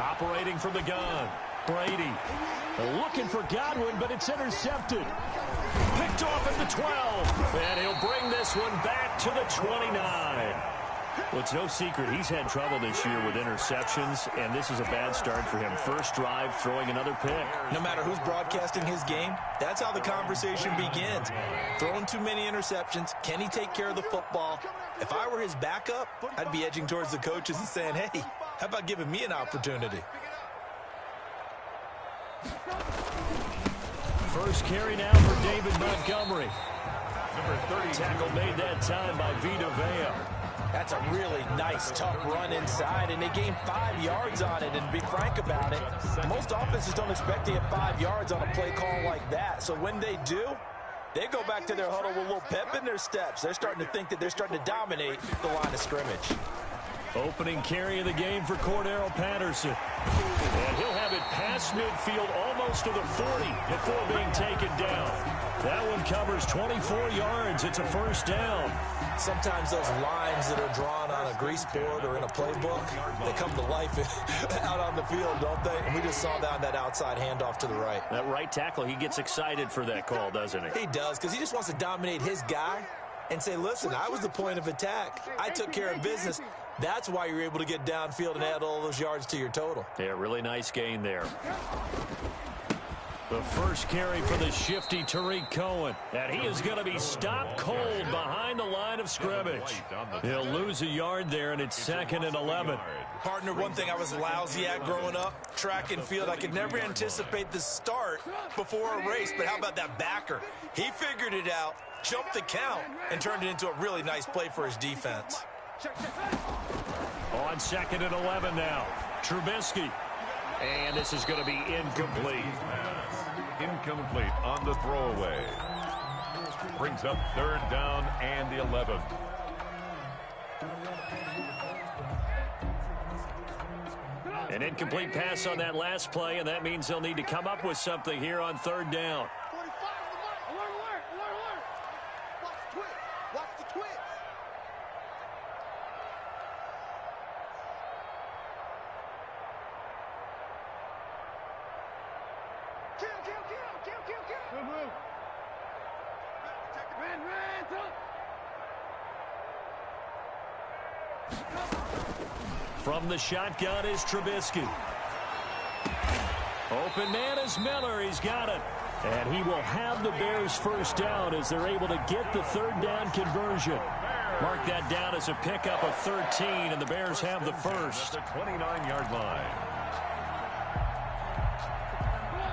Operating from the gun, Brady. Looking for Godwin, but it's intercepted. Picked off at the 12. And he'll bring this one back to the 29. Well, it's no secret he's had trouble this year with interceptions, and this is a bad start for him. First drive, throwing another pick. No matter who's broadcasting his game, that's how the conversation begins. Throwing too many interceptions, can he take care of the football? If I were his backup, I'd be edging towards the coaches and saying, hey, how about giving me an opportunity? First carry now for David Montgomery. Number 30. Tackle made that time by Vita Vea. That's a really nice, tough run inside, and they gained 5 yards on it. And to be frank about it, most offenses don't expect to get 5 yards on a play call like that. So when they do, they go back to their huddle with a little pep in their steps. They're starting to think that they're starting to dominate the line of scrimmage. Opening carry of the game for Cordero Patterson. And he'll have it past midfield almost to the 40 before being taken down. That one covers 24 yards. It's a first down. Sometimes those lines that are drawn on a grease board or in a playbook, they come to life out on the field, don't they? And we just saw that outside handoff to the right. That right tackle, he gets excited for that call, doesn't he? He does, because he just wants to dominate his guy and say, listen, I was the point of attack. I took care of business. That's why you're able to get downfield and add all those yards to your total. Yeah, really nice gain there. The first carry for the shifty Tariq Cohen. And he is going to be stopped cold behind the line of scrimmage. He'll lose a yard there, and it's 2nd and 11. Partner, one thing I was lousy at growing up, track and field, I could never anticipate the start before a race. But how about that backer? He figured it out, jumped the count, and turned it into a really nice play for his defense. On 2nd and 11 now, Trubisky. And this is going to be incomplete. Incomplete on the throwaway. Brings up 3rd down and 11. An incomplete pass on that last play, and that means they'll need to come up with something here on 3rd down. From the shotgun is Trubisky. Open man is Miller. He's got it. And he will have the Bears first down as they're able to get the 3rd down conversion. Mark that down as a pickup of 13, and the Bears have the first. At the 29-yard line.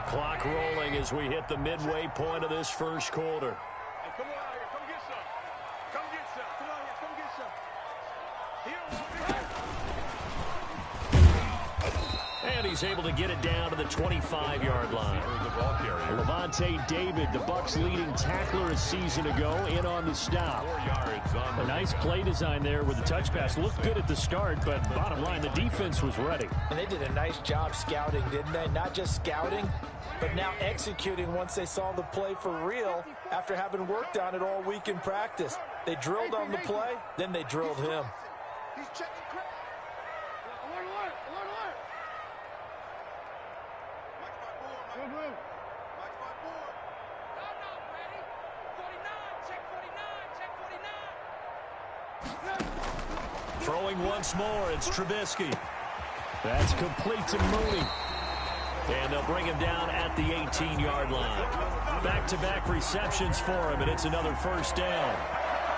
Clock rolling as we hit the midway point of this first quarter. Hey, come on out here. Come get some. Come get some. Come on here. Come get some. And he's able to get it down to the 25-yard line. Levante David, the Bucs' leading tackler a season ago, in on the stop. A nice play design there with the touch pass. Looked good at the start, but bottom line, the defense was ready. And they did a nice job scouting, didn't they? Not just scouting, but now executing once they saw the play for real after having worked on it all week in practice. They drilled on the play, then they drilled him. He's checking. Throwing once more, it's Trubisky. That's complete to Mooney. And they'll bring him down at the 18-yard line. Back-to-back receptions for him, and it's another first down.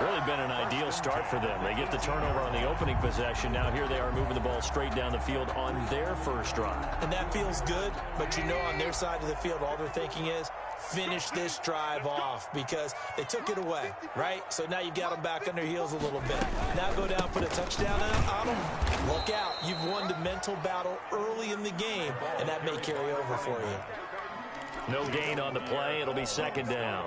Really been an ideal start for them. They get the turnover on the opening possession. Now here they are moving the ball straight down the field on their first drive. And that feels good, but you know on their side of the field, all they're thinking is, finish this drive off because they took it away, right? So now you got them back on their heels a little bit. Now go down, put a touchdown on them. Look out. You've won the mental battle early in the game, and that may carry over for you. No gain on the play. It'll be second down.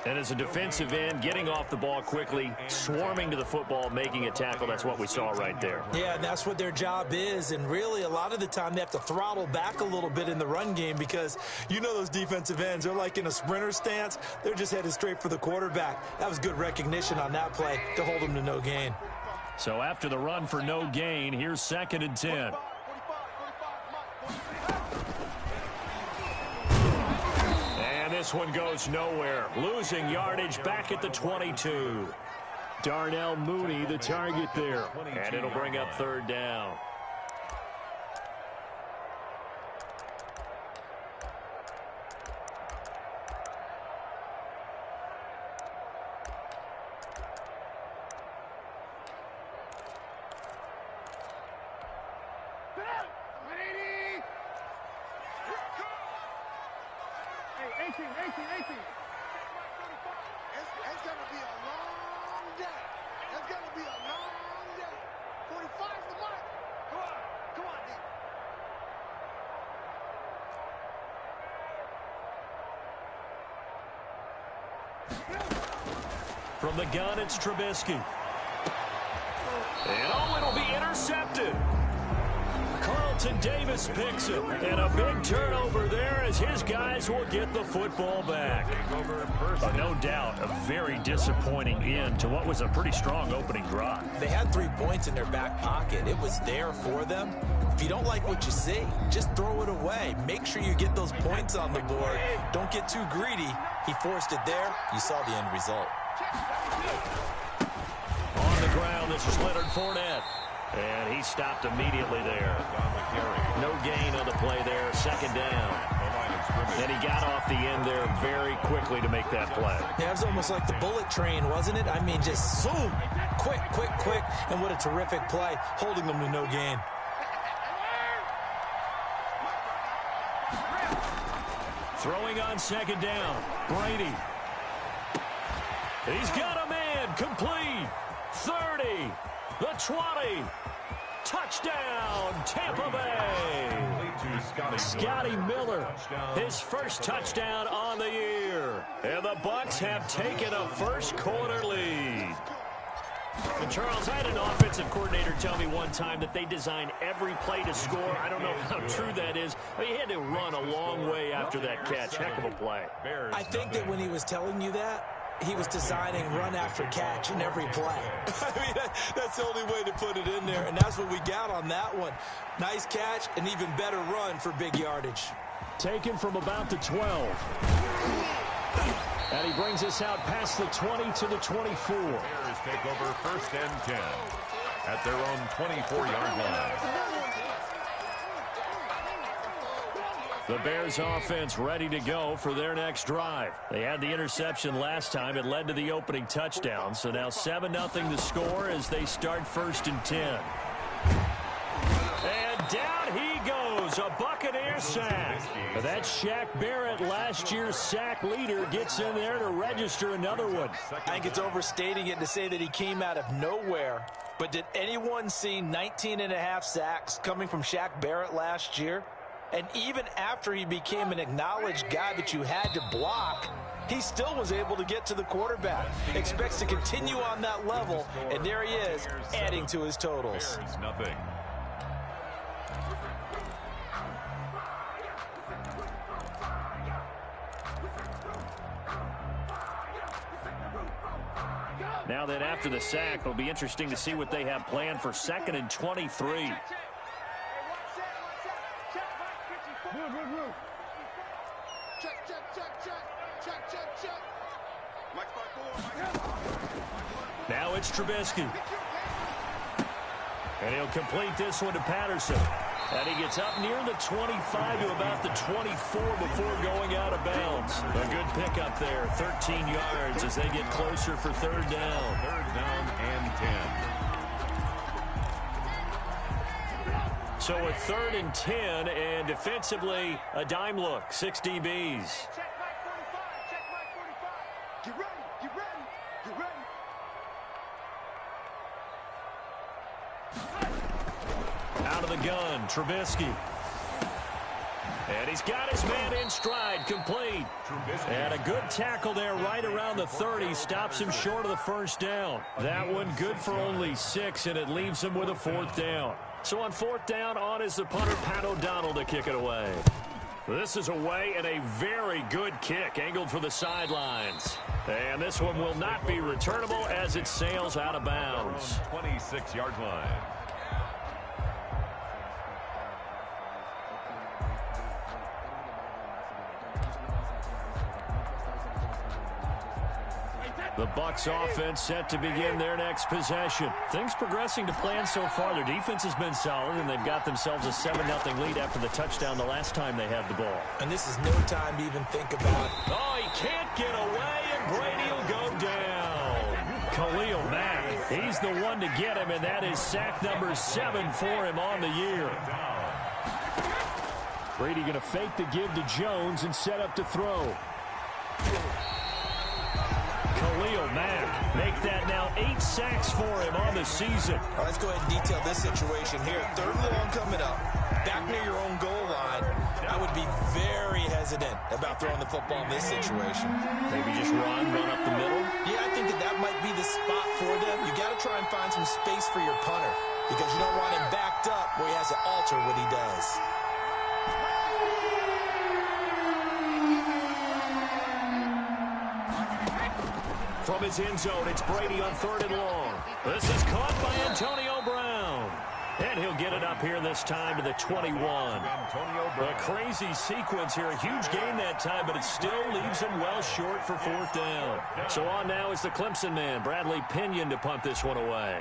And as a defensive end, getting off the ball quickly, swarming to the football, making a tackle, that's what we saw right there. Yeah, and that's what their job is. And really, a lot of the time, they have to throttle back a little bit in the run game because you know those defensive ends, they're like in a sprinter stance. They're just headed straight for the quarterback. That was good recognition on that play to hold them to no gain. So after the run for no gain, here's 2nd and 10. This one goes nowhere. Losing yardage back at the 22. Darnell Mooney, the target there. And it'll bring up 3rd down. From the gun, it's Trubisky. And it'll be intercepted. Carlton Davis picks it. And a big turnover there as his guys will get the football back. But no doubt, a very disappointing end to what was a pretty strong opening drive. They had 3 points in their back pocket. It was there for them. If you don't like what you see, just throw it away. Make sure you get those points on the board. Don't get too greedy. He forced it there. You saw the end result. On the ground, this is Leonard Fournette. And he stopped immediately there. No gain on the play there. 2nd down. And he got off the end there very quickly to make that play. Yeah, it was almost like the bullet train, wasn't it? I mean, just zoom. Quick, quick, quick. And what a terrific play, holding them to no gain. Throwing on 2nd down. Brady. He's got a man. Complete. 30. The 20. Touchdown, Tampa Bay. Scotty Miller, his first touchdown on the year. And the Bucs have taken a first-quarter lead. And Charles, I had an offensive coordinator tell me one time that they design every play to score. I don't know how true that is. I mean, he had to run a long way after that catch. Heck of a play. I think that when he was telling you that, he was designing run after catch in every play. I mean, that's the only way to put it in there, and that's what we got on that one. Nice catch, and even better run for big yardage. Taken from about the 12. And he brings us out past the 20 to the 24. Bears take over 1st and 10 at their own 24-yard line. The Bears offense ready to go for their next drive. They had the interception last time. It led to the opening touchdown. So now 7-0 the score as they start 1st and 10. And down he goes. A Buccaneer sack. That's Shaq Barrett, last year's sack leader, gets in there to register another one. I think it's overstating it to say that he came out of nowhere. But did anyone see 19.5 sacks coming from Shaq Barrett last year? And even after he became an acknowledged guy that you had to block, he still was able to get to the quarterback. Expects to continue on that level, and there he is, adding to his totals. Nothing. Now then, after the sack, it'll be interesting to see what they have planned for 2nd and 23. Now it's Trubisky. And he'll complete this one to Patterson. And he gets up near the 25 to about the 24 before going out of bounds. A good pickup there, 13 yards as they get closer for 3rd down. 3rd down and 10. So a 3rd and 10, and defensively, a dime look, 6 DBs. Out of the gun, Trubisky. And he's got his man in stride, complete. And a good tackle there right around the 30. Stops him short of the first down. That one good for only 6, and it leaves him with a 4th down. So on 4th down, on is the punter, Pat O'Donnell, to kick it away. This is away, and a very good kick, angled for the sidelines. And this one will not be returnable as it sails out of bounds. 26-yard line. The Bucs offense set to begin their next possession. Things progressing to plan so far. Their defense has been solid, and they've got themselves a 7-0 lead after the touchdown the last time they had the ball. And this is no time to even think about. Oh, he can't get away, and Brady will go down. Khalil Mack, he's the one to get him, and that is sack number 7 for him on the year. Brady going to fake the give to Jones and set up to throw. Khalil Mack make that now 8 sacks for him on the season. All right, let's go ahead and detail this situation here. 3rd and long coming up, back near your own goal line. I would be very hesitant about throwing the football in this situation. Maybe just run up the middle? Yeah, I think that might be the spot for them. You got to try and find some space for your punter because you don't want him backed up where he has to alter what he does. From his end zone, it's Brady on 3rd and long. This is caught by Antonio Brown. And he'll get it up here this time to the 21. A crazy sequence here. A huge gain that time, but it still leaves him well short for 4th down. So on now is the Clemson man, Bradley Pinion, to punt this one away.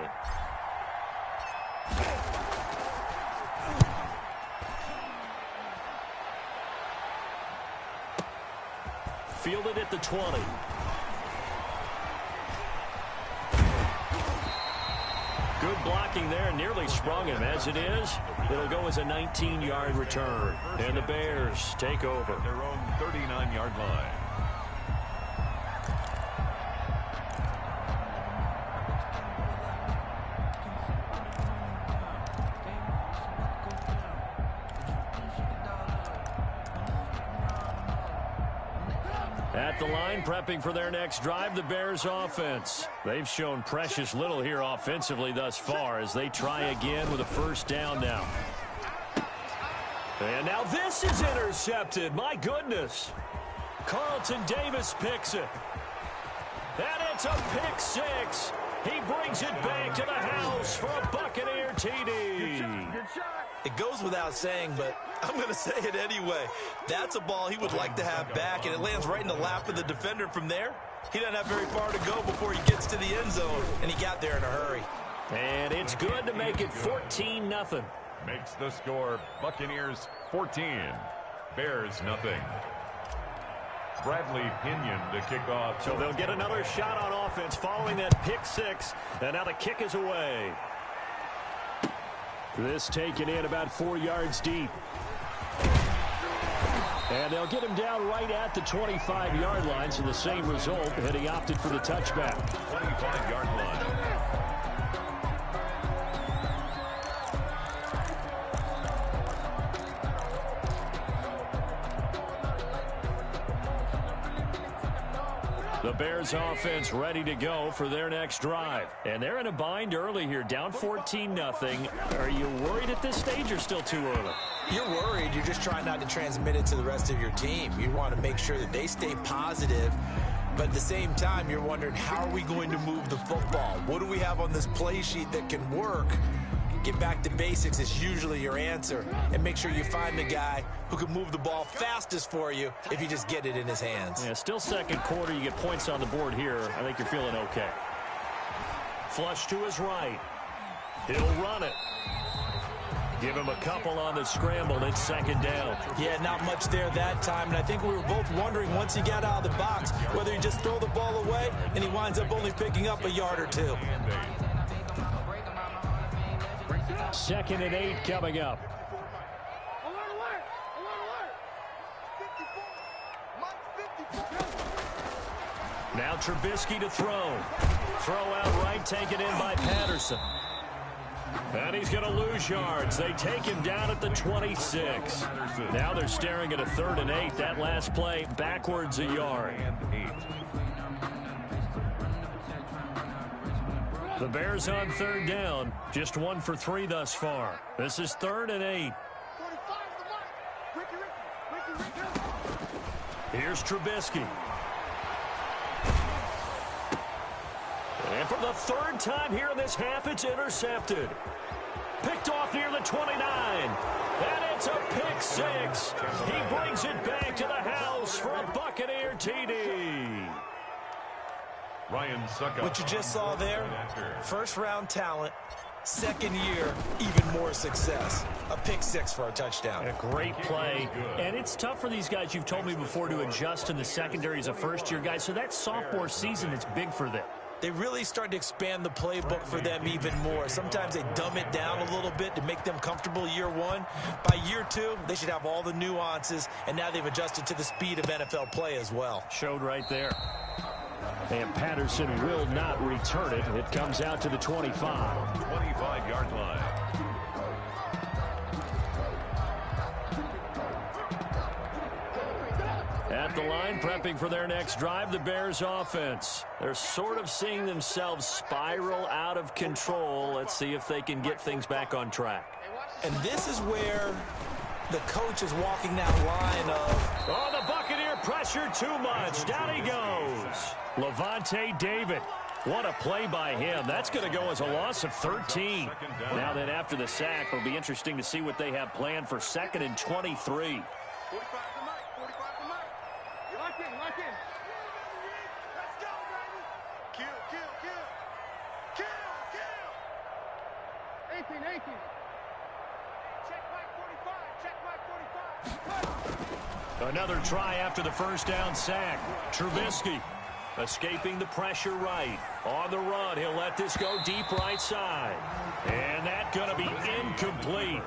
Fielded at the 20. Good blocking there, nearly sprung him. As it is, it'll go as a 19-yard return. And the Bears take over. Their own 39-yard line. At the line, prepping for their next drive, the Bears offense. They've shown precious little here offensively thus far as they try again with a 1st down now. And now this is intercepted. My goodness. Carlton Davis picks it. And it's a pick 6. He brings it back to the house for a Buccaneer TD. It goes without saying, but I'm going to say it anyway. That's a ball he would like to have back, and it lands right in the lap of the defender from there. He doesn't have very far to go before he gets to the end zone, and he got there in a hurry. And it's good to make it 14-0. Makes the score Buccaneers 14, Bears nothing. Bradley Pinion to kick off. So they'll get another shot on offense following that pick 6, and now the kick is away. This taken in about 4 yards deep. And they'll get him down right at the 25-yard line, so the same result, and he opted for the touchback. 25-yard line. The Bears offense ready to go for their next drive. And they're in a bind early here, down 14-0. Are you worried at this stage or still too early? You're worried. You're just trying not to transmit it to the rest of your team. You want to make sure that they stay positive. But at the same time, you're wondering, how are we going to move the football? What do we have on this play sheet that can work? Get back to basics is usually your answer. And make sure you find the guy who can move the ball fastest for you if you just get it in his hands. Yeah, still second quarter. You get points on the board here. I think you're feeling okay. Flush to his right. He'll run it. Give him a couple on the scramble. It's 2nd down. Yeah, not much there that time. And I think we were both wondering once he got out of the box whether he just throw the ball away and he winds up only picking up a yard or 2. 2nd and 8 coming up. Now Trubisky to throw. Throw out right, taken in by Patterson. And he's going to lose yards. They take him down at the 26. Now they're staring at a 3rd and 8. That last play backwards a yard. The Bears on 3rd down. Just 1 for 3 thus far. This is 3rd and 8. Here's Trubisky. And for the 3rd time here in this half, it's intercepted. Picked off near the 29. And it's a pick 6. He brings it back to the house for a Buccaneer TD. Ryan Suckup. What you just saw there, first-round talent, 2nd year, even more success. A pick 6 for a touchdown. A great play. And it's tough for these guys, you've told me before, to adjust in the secondary as a first-year guy. So that sophomore season is big for them. They really start to expand the playbook for them even more. Sometimes they dumb it down a little bit to make them comfortable year 1. By year 2, they should have all the nuances, and now they've adjusted to the speed of NFL play as well. Showed right there. And Patterson will not return it. It comes out to the 25. 25-yard line. At the line, prepping for their next drive, the Bears offense. They're sort of seeing themselves spiral out of control. Let's see if they can get things back on track. And this is where the coach is walking that line of... Oh, the Buccaneer pressure too much. Down he goes. Levante David. What a play by him. That's going to go as a loss of 13. Now then, after the sack, it'll be interesting to see what they have planned for 2nd and 23. Another try after the first down sack. Trubisky escaping the pressure right. On the run, he'll let this go deep right side. And that's going to be incomplete.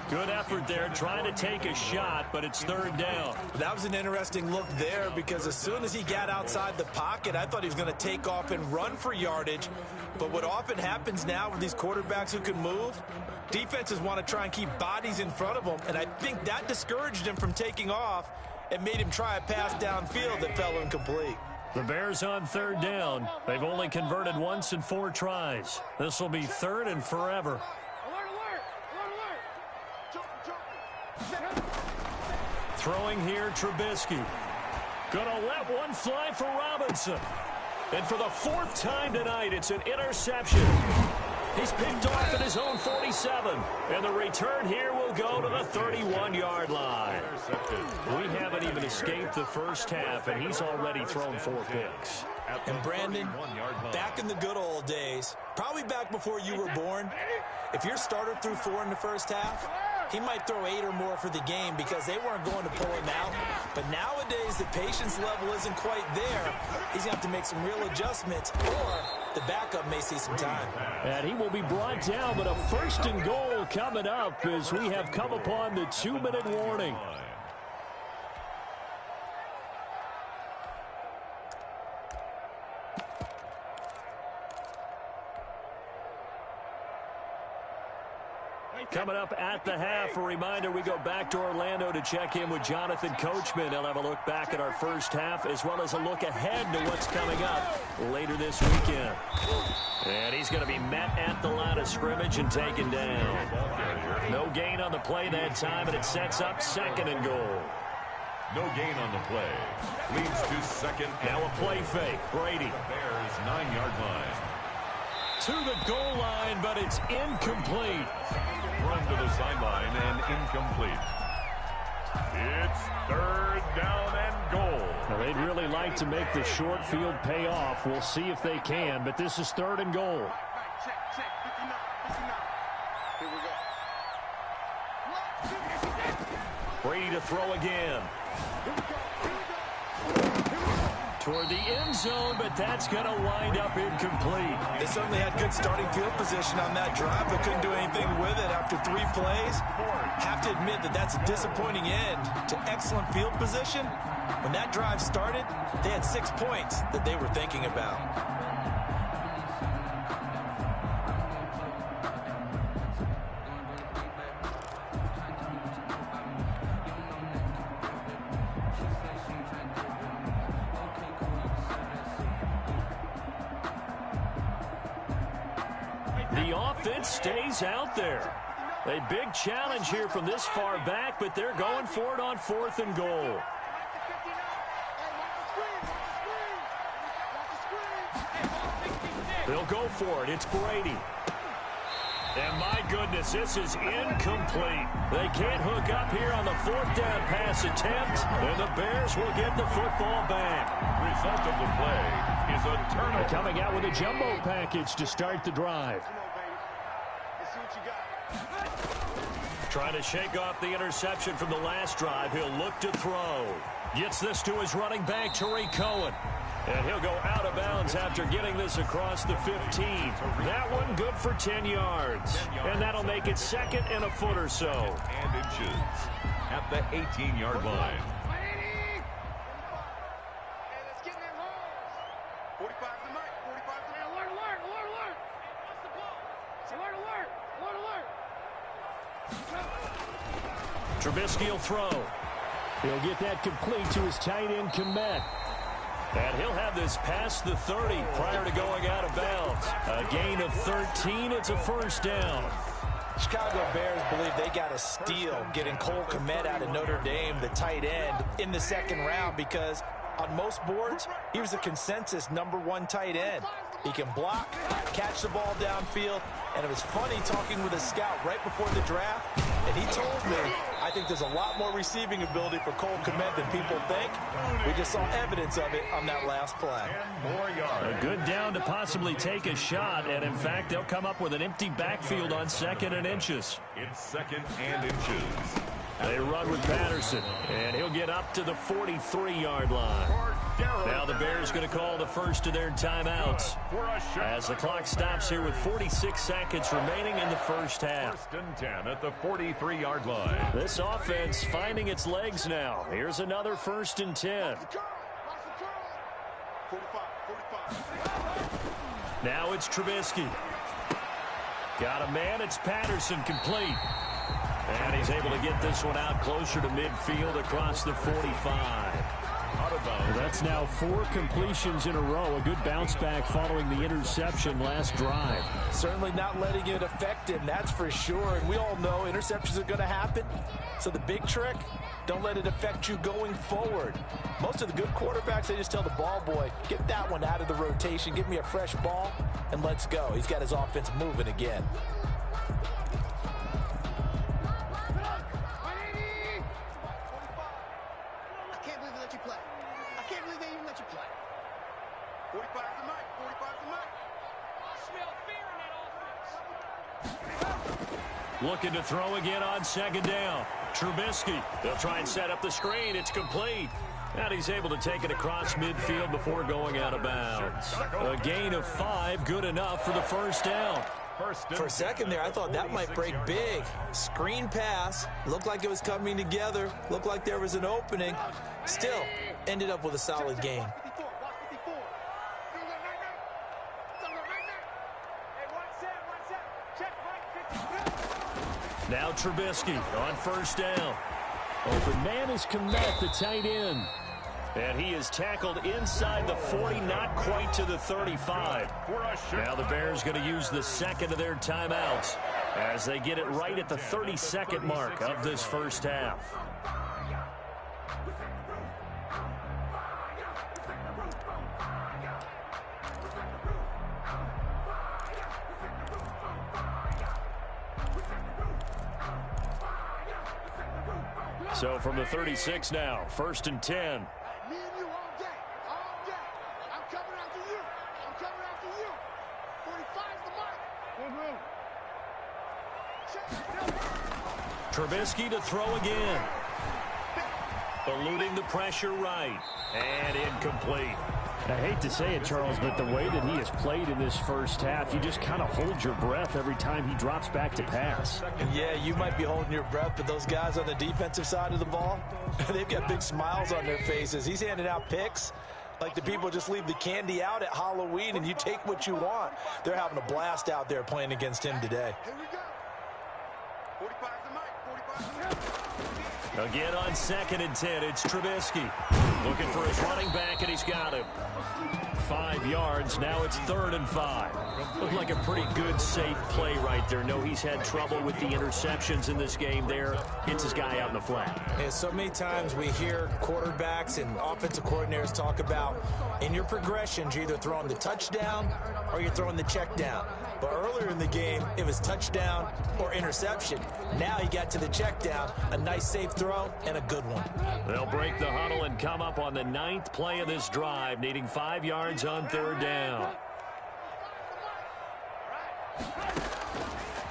Good effort there, trying to take a shot, but it's 3rd down. That was an interesting look there because as soon as he got outside the pocket, I thought he was going to take off and run for yardage. But what often happens now with these quarterbacks who can move, defenses want to try and keep bodies in front of them, and I think that discouraged him from taking off and made him try a pass downfield that fell incomplete. The Bears on 3rd down. They've only converted once in 4 tries. This will be 3rd and forever. Throwing here, Trubisky. Gonna let one fly for Robinson. And for the 4th time tonight, it's an interception. He's picked off at his own 47. And the return here will go to the 31-yard line. We haven't even escaped the first half, and he's already thrown 4 picks. And Brandon, back in the good old days, probably back before you were born, if your starter threw 4 in the first half, he might throw 8 or more for the game because they weren't going to pull him out. But nowadays, the patience level isn't quite there. He's going to have to make some real adjustments, or the backup may see some time. And he will be brought down, but a 1st and goal coming up as we have come upon the 2-minute warning. Coming up at the half, a reminder, we go back to Orlando to check in with Jonathan Coachman. He'll have a look back at our first half as well as a look ahead to what's coming up later this weekend. And he's going to be met at the line of scrimmage and taken down. No gain on the play that time, and it sets up 2nd and goal. No gain on the play. Leads to 2nd. Now a play fake. Brady. Bears 9-yard line. To the goal line, but it's incomplete. Run to the sideline and incomplete. It's 3rd down and goal. Now, they'd really like to make the short field pay off. We'll see if they can, but this is 3rd and goal. Brady to throw again. Toward the end zone, but that's going to wind up incomplete. They certainly had good starting field position on that drive, but couldn't do anything with it after 3 plays. Have to admit that that's a disappointing end to excellent field position. When that drive started, they had 6 points that they were thinking about. the offense stays out there. A big challenge here from this far back, but they're going for it on 4th and goal. They'll go for it. It's Brady. And my goodness, this is incomplete. They can't hook up here on the 4th down pass attempt, and the Bears will get the football back. Result of the play is a turnover. Coming out with a jumbo package to start the drive. Trying to shake off the interception from the last drive. He'll look to throw. Gets this to his running back, Tariq Cohen. And he'll go out of bounds after getting this across the 15. That one good for 10 yards. And that'll make it 2nd and a foot or so. And inches at the 18-yard line. 45 to the mic. 45 to the alert, alert, alert, alert. What's the ball? It's alert, alert, alert, alert. Trubisky will throw. He'll get that complete to his tight end, Komet. And he'll have this past the 30 prior to going out of bounds. A gain of 13. It's a first down. Chicago Bears believe they got a steal getting Cole Kmet out of Notre Dame, the tight end, in the 2nd round because on most boards, he was a consensus #1 tight end. He can block, catch the ball downfield, and it was funny talking with a scout right before the draft, and he told me, I think there's a lot more receiving ability for Cole Kmet than people think. We just saw evidence of it on that last play. A good down to possibly take a shot, and in fact, they'll come up with an empty backfield on 2nd and inches. It's 2nd and inches. They run with Patterson, and he'll get up to the 43-yard line. Now the Bears going to call the first of their timeouts as the clock stops here with 46 seconds remaining in the first half. 1st and 10 at the 43-yard line. This offense finding its legs now. Here's another 1st and 10. 45. Now it's Trubisky. Got a man. It's Patterson complete. And he's able to get this one out closer to midfield across the 45. That's now 4 completions in a row. A good bounce back following the interception last drive. Certainly not letting it affect him, that's for sure. And we all know interceptions are going to happen. So the big trick, don't let it affect you going forward. Most of the good quarterbacks, they just tell the ball boy, get that one out of the rotation, give me a fresh ball, and let's go. He's got his offense moving again. Looking to throw again on 2nd down. Trubisky. They'll try and set up the screen. It's complete. And he's able to take it across midfield before going out of bounds. A gain of 5, good enough for the first down. For a second there, I thought that might break big. Screen pass. Looked like it was coming together. Looked like there was an opening. Still, ended up with a solid gain. Now Trubisky on 1st down. Open man is Komet, the tight end. And he is tackled inside the 40, not quite to the 35. Now the Bears going to use the 2nd of their timeouts as they get it right at the 32nd mark of this first half. So from the 36 now, 1st and 10. Me and you all day, all day. I'm coming after you. I'm coming after you. 45's the mark. Trubisky to throw again. Eluding the pressure right. And incomplete. I hate to say it, Charles, but the way that he has played in this first half, you just kind of hold your breath every time he drops back to pass. Yeah, you might be holding your breath, but those guys on the defensive side of the ball, they've got big smiles on their faces. He's handing out picks like the people just leave the candy out at Halloween and you take what you want. They're having a blast out there playing against him today. Here we go. 45's the mic. 45's the mic. Again on 2nd and 10, it's Trubisky. Looking for his running back, and he's got him. 5 yards, now it's 3rd and 5. Looked like a pretty good, safe play right there. No, he's had trouble with the interceptions in this game there. Gets his guy out in the flat. And so many times we hear quarterbacks and offensive coordinators talk about in your progressions, you're either throwing the touchdown or you're throwing the check down. But earlier in the game, it was touchdown or interception. Now he got to the check down, a nice safe throw, and a good one. They'll break the huddle and come up on the 9th play of this drive, needing 5 yards on 3rd down.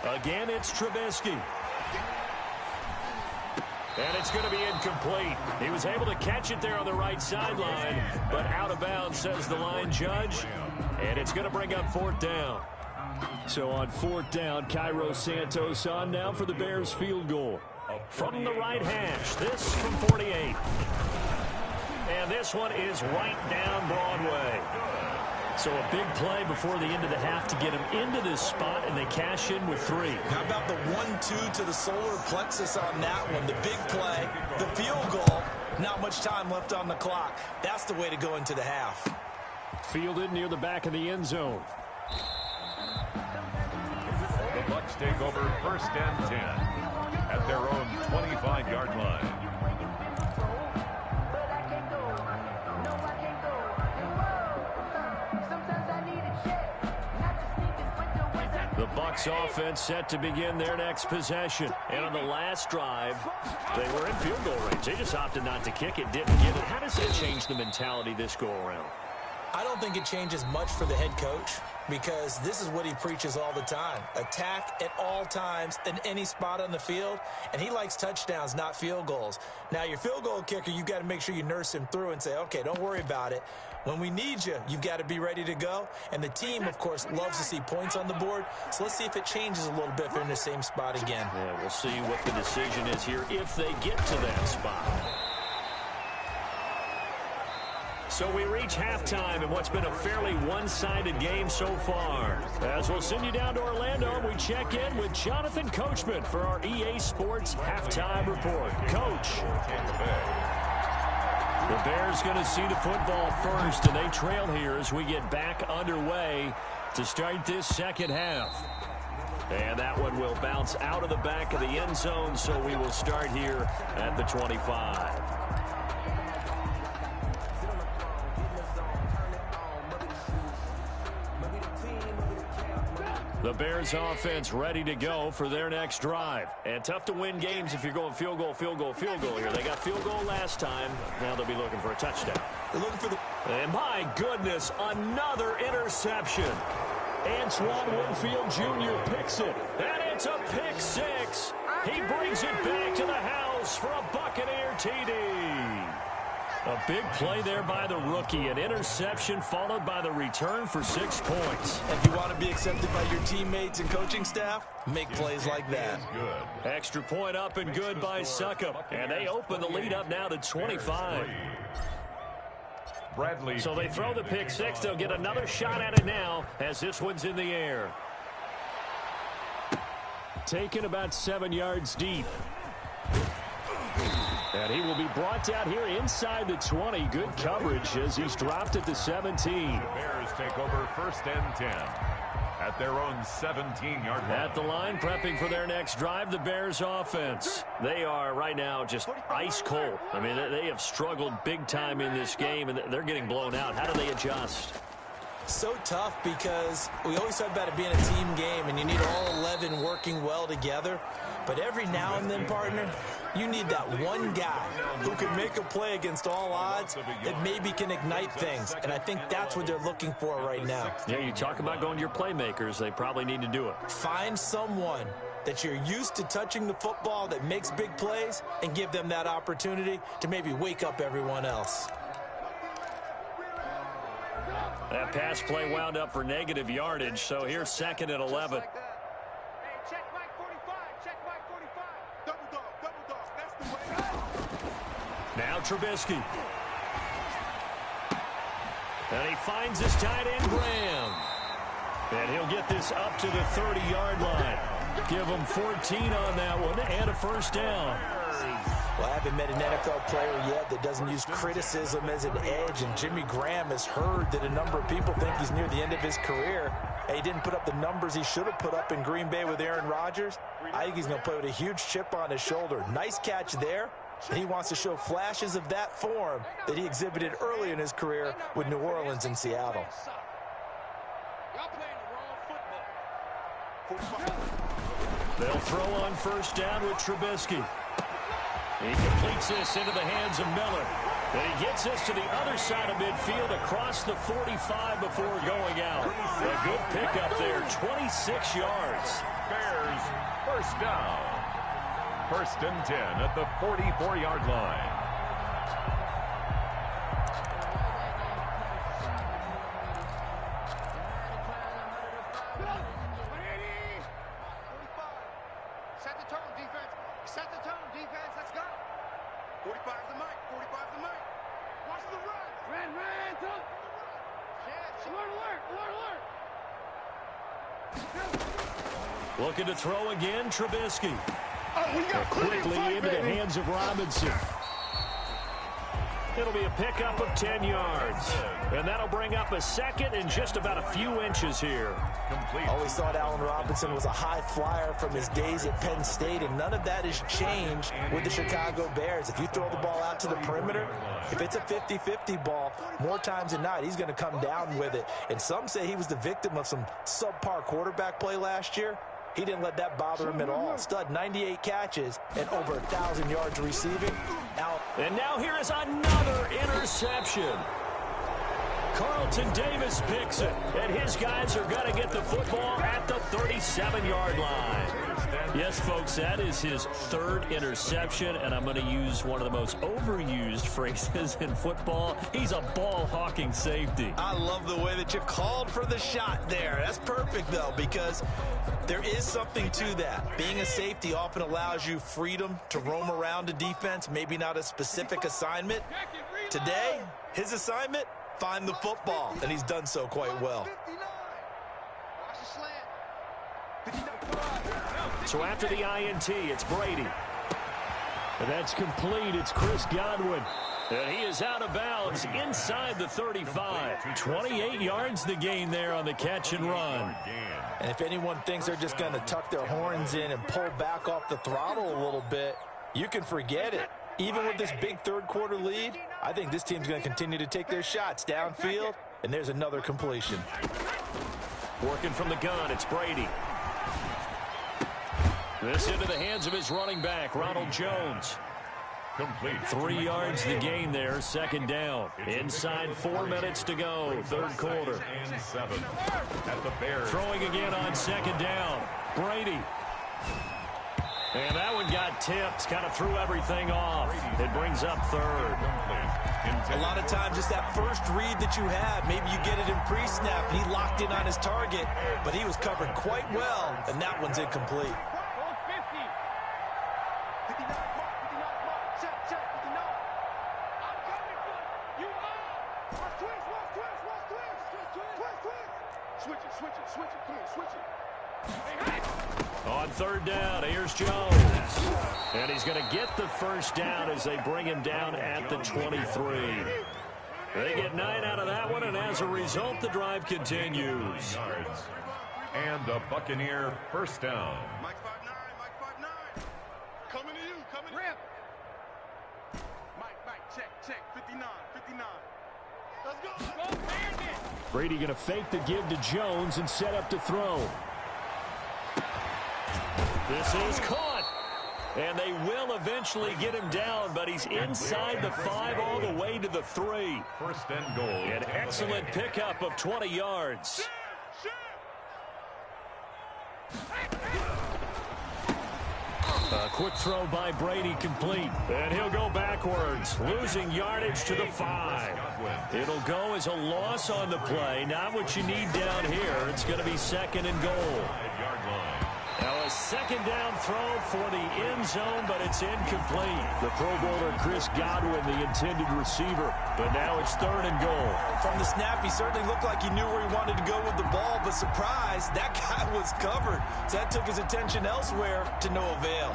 Again, it's Trubisky. And it's going to be incomplete. He was able to catch it there on the right sideline, but out of bounds, says the line judge. And it's going to bring up 4th down. So on 4th down, Cairo Santos on now for the Bears field goal. From the right hash, this from 48. And this one is right down Broadway. So a big play before the end of the half to get him into this spot, and they cash in with 3. How about the 1-2 to the solar plexus on that one? The big play, the field goal, not much time left on the clock. That's the way to go into the half. Fielded near the back of the end zone. The Bucs take over 1st and 10 at their own 25-yard line. The Bucs offense set to begin their next possession. And on the last drive, they were in field goal range. They just opted not to kick it, didn't get it. How does that change the mentality this go-around? I don't think it changes much for the head coach because this is what he preaches all the time. Attack at all times in any spot on the field, and he likes touchdowns, not field goals. Now, your field goal kicker, you've got to make sure you nurse him through and say, okay, don't worry about it. When we need you, you've got to be ready to go. And the team, of course, loves to see points on the board. So let's see if it changes a little bit if they're in the same spot again. Yeah, we'll see what the decision is here if they get to that spot. So we reach halftime in what's been a fairly one-sided game so far. As we'll send you down to Orlando, we check in with Jonathan Coachman for our EA Sports Halftime Report. Coach. The Bears going to see the football first, and they trail here as we get back underway to start this second half. And that one will bounce out of the back of the end zone, so we will start here at the 25. The Bears offense ready to go for their next drive. And tough to win games if you're going field goal, field goal, field goal here. They got field goal last time. Now they'll be looking for a touchdown. They're looking for the... And my goodness, another interception. Antoine Winfield Jr. picks it. And it's a pick 6. He brings it back to the house for a Buccaneer TD. A big play there by the rookie. An interception followed by the return for 6 points. If you want to be accepted by your teammates and coaching staff, make plays like that. Extra point up and good by Succop. And they open the lead up now to 25. So they throw the pick 6. They'll get another shot at it now as this one's in the air. Taken about 7 yards deep. And he will be brought down here inside the 20. Good coverage as he's dropped at the 17. The Bears take over 1st and 10 at their own 17-yard line. At the line, prepping for their next drive, the Bears offense. They are right now just ice cold. I mean, they have struggled big time in this game, and they're getting blown out. How do they adjust? So tough because we always talk about it being a team game, and you need all 11 working well together. But every now and then, partner, you need that one guy who can make a play against all odds that maybe can ignite things. And I think that's what they're looking for right now. Yeah, you talk about going to your playmakers. They probably need to do it. Find someone that you're used to touching the football that makes big plays and give them that opportunity to maybe wake up everyone else. That pass play wound up for negative yardage, so here's 2nd and 11. Now Trubisky. And he finds his tight end, Graham. And he'll get this up to the 30-yard line. Give him 14 on that one and a 1st down. Well, I haven't met an NFL player yet that doesn't use criticism as an edge, and Jimmy Graham has heard that a number of people think he's near the end of his career. He didn't put up the numbers he should have put up in Green Bay with Aaron Rodgers. I think he's going to play with a huge chip on his shoulder. Nice catch there. And he wants to show flashes of that form that he exhibited early in his career with New Orleans and Seattle. They'll throw on first down with Trubisky. He completes this into the hands of Miller. And he gets us to the other side of midfield across the 45 before going out. A good pickup there, 26 yards. Bears first down. First and 10 at the 44-yard line. Set the tone, defense. Set the tone, defense. Let's go. 45's the mic. 45's the mic. Watch the run. Run. Throw. Alert. Looking to throw again, Trubisky. We got quickly into the hands of Robinson. It'll be a pickup of 10 yards. And that'll bring up a second and just about a few inches here. Always thought Allen Robinson was a high flyer from his days at Penn State, and none of that has changed with the Chicago Bears. If you throw the ball out to the perimeter, if it's a 50-50 ball, more times than not, he's going to come down with it. And some say he was the victim of some subpar quarterback play last year. He didn't let that bother him at all. Stud, 98 catches and over 1,000 yards receiving. And now here is another interception. Carlton Davis picks it, and his guys are going to get the football at the 37-yard line. Yes, folks, that is his third interception, and I'm going to use one of the most overused phrases in football. He's a ball-hawking safety. I love the way that you called for the shot there. That's perfect, though, because there is something to that. Being a safety often allows you freedom to roam around a defense, maybe not a specific assignment. Today, his assignment, find the football, and he's done so quite well. So after the INT, it's Brady. And that's complete. It's Chris Godwin. And he is out of bounds inside the 35. 28 yards the gain there on the catch and run. And if anyone thinks they're just going to tuck their horns in and pull back off the throttle a little bit, you can forget it. Even with this big third-quarter lead, I think this team's going to continue to take their shots downfield, and there's another completion. Working from the gun, it's Brady. This into the hands of his running back, Ronald Jones. Complete. 3 yards the gain there, second down. Inside 4 minutes to go, third quarter. And 7 at the Bears. Throwing again on second down, Brady. And that one got tipped, kind of threw everything off. It brings up third. A lot of times it's that first read that you have. Maybe you get it in pre-snap, and he locked in on his target, but he was covered quite well, and that one's incomplete. On third down, here's Jones. And he's going to get the first down as they bring him down at the 23. They get 9 out of that one, and as a result, the drive continues. Yards. And a Buccaneer first down. Mike 5'9", Mike 5'9". Coming to you, coming. Rip. Mike, check, 59. Let's go, Bandit. Brady going to fake the give to Jones and set up to throw. This is caught. And they will eventually get him down, but he's inside the 5 all the way to the 3. First and goal. An excellent pickup of 20 yards. A quick throw by Brady complete. And he'll go backwards, losing yardage to the 5. It'll go as a loss on the play. Not what you need down here. It's going to be second and goal. Now a second down throw for the end zone, but it's incomplete. The Pro Bowler Chris Godwin, the intended receiver. But now it's third and goal. From the snap, he certainly looked like he knew where he wanted to go with the ball, but surprise, that guy was covered. So that took his attention elsewhere to no avail.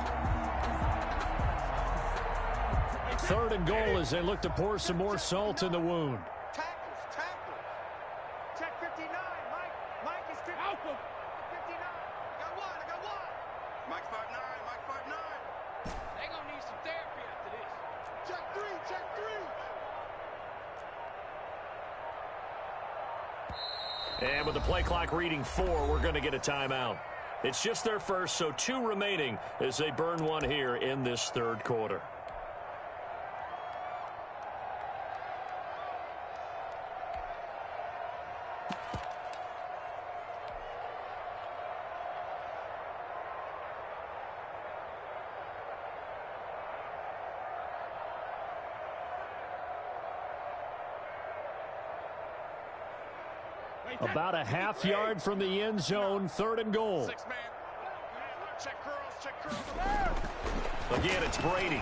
Third and goal as they look to pour some more salt in the wound. Tackle. Check 59, Mike is 59. And with the play clock reading 4, we're going to get a timeout. It's just their first, so 2 remaining as they burn one here in this third quarter. About a half yard from the end zone, 3rd and goal. Again, it's Brady.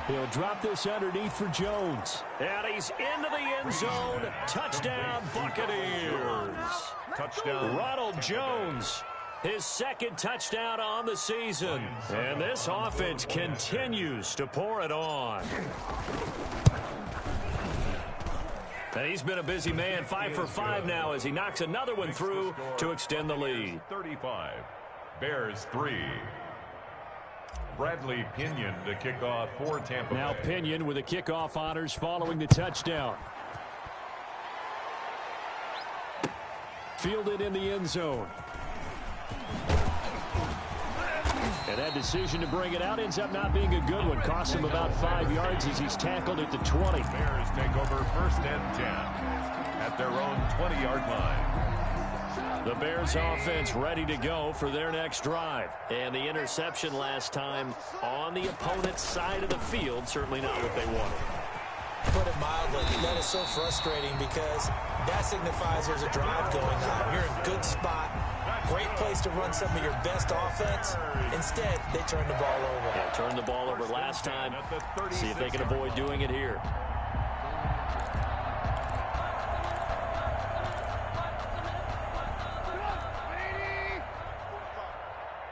He'll drop this underneath for Jones. And he's into the end zone. Touchdown, Buccaneers. Touchdown. Ronald Jones, his 2nd touchdown on the season. And this offense continues to pour it on. And he's been a busy man, 5 for 5 now as he knocks another one through to extend the lead. 35. Bears 3. Bradley Pinion to kick off for Tampa Bay. Now Pinion with the kickoff honors following the touchdown. Fielded in the end zone. And that decision to bring it out ends up not being a good one. Costs him about 5 yards as he's tackled at the 20. Bears take over 1st and 10 at their own 20-yard line. The Bears offense ready to go for their next drive. And the interception last time on the opponent's side of the field, certainly not what they wanted. Put it mildly, that is so frustrating because that signifies there's a drive going on. You're in a good spot. Great place to run some of your best offense. Instead, they turn the ball over. Yeah, turned the ball over last time. See if they can avoid doing it here.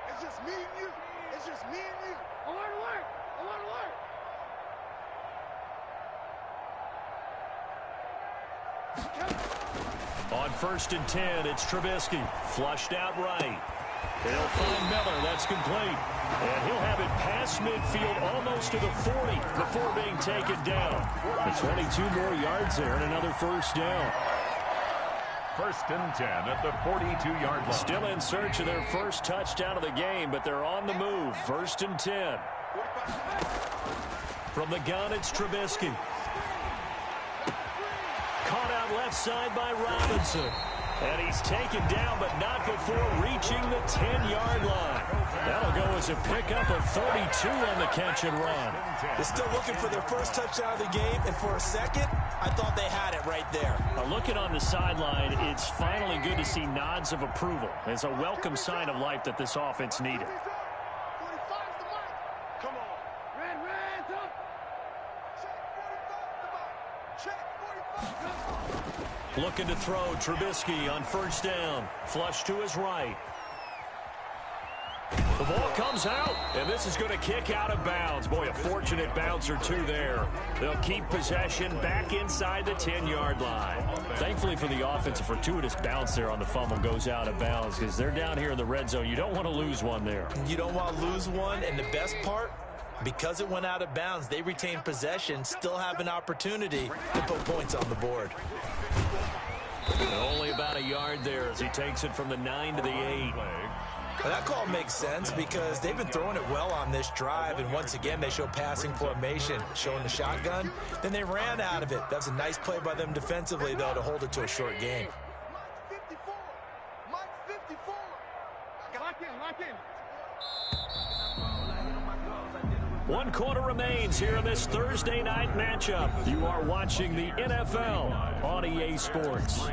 It's just me and you. It's just me and you. Alert, alert. Alert, alert. On 1st and 10, it's Trubisky. Flushed out right. They'll find Miller. That's complete. And he'll have it past midfield almost to the 40 before being taken down. The 22 more yards there and another 1st down. 1st and 10 at the 42-yard line. Still in search of their first touchdown of the game, but they're on the move. 1st and 10. From the gun, it's Trubisky. Caught out left side by Robinson. And he's taken down, but not before reaching the 10-yard line. That'll go as a pickup of 32 on the catch and run. They're still looking for their first touchdown of the game, and for a second, I thought they had it right there. Looking on the sideline, it's finally good to see nods of approval. It's a welcome sign of life that this offense needed. 45's the mic. Come on. Red, up. Check 45's the mic. Check 45. Looking to throw, Trubisky on 1st down. Flush to his right. The ball comes out, and this is going to kick out of bounds. Boy, a fortunate bounce or two there. They'll keep possession back inside the 10-yard line. Thankfully for the offense, a fortuitous bounce there on the fumble goes out of bounds because they're down here in the red zone. You don't want to lose one there. You don't want to lose one, and the best part, because it went out of bounds, they retain possession, still have an opportunity to put points on the board. Only about a yard there as he takes it from the 9 to the 8. Well, that call makes sense because they've been throwing it well on this drive, and once again they show passing formation, showing the shotgun. Then they ran out of it. That's a nice play by them defensively, though, to hold it to a short game. Mike 54. Mike 54. Lock in. 1 quarter remains here in this Thursday night matchup. You are watching the NFL on EA Sports.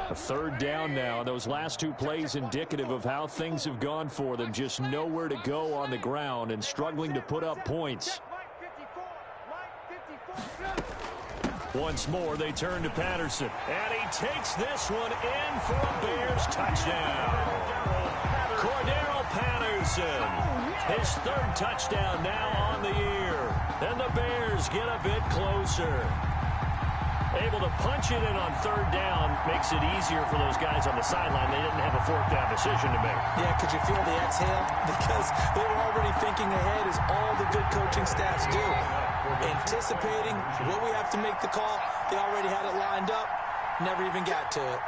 A 3rd down now. Those last 2 plays indicative of how things have gone for them. Just nowhere to go on the ground and struggling to put up points. Once more, they turn to Patterson. And he takes this one in for a Bears touchdown. Cordero Patterson. His 3rd touchdown now on the year. And the Bears get a bit closer. Able to punch it in on third down. Makes it easier for those guys on the sideline. They didn't have a fourth down decision to make. Yeah, could you feel the exhale? Because they were already thinking ahead, as all the good coaching staffs do. Anticipating what we have to make the call. They already had it lined up. Never even got to it.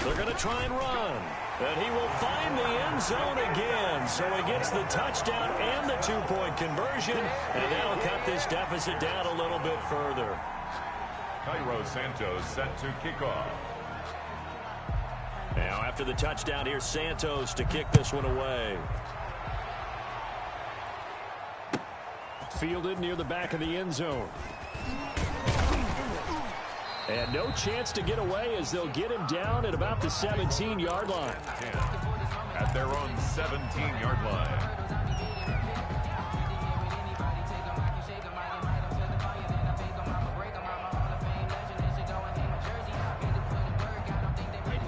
They're going to try and run. And he will find the end zone again. So he gets the touchdown and the two-point conversion. And that'll cut this deficit down a little bit further. Cairo Santos set to kick off. Now after the touchdown, here's Santos to kick this one away. Fielded near the back of the end zone. And no chance to get away as they'll get him down at about the 17-yard line. At their own 17-yard line.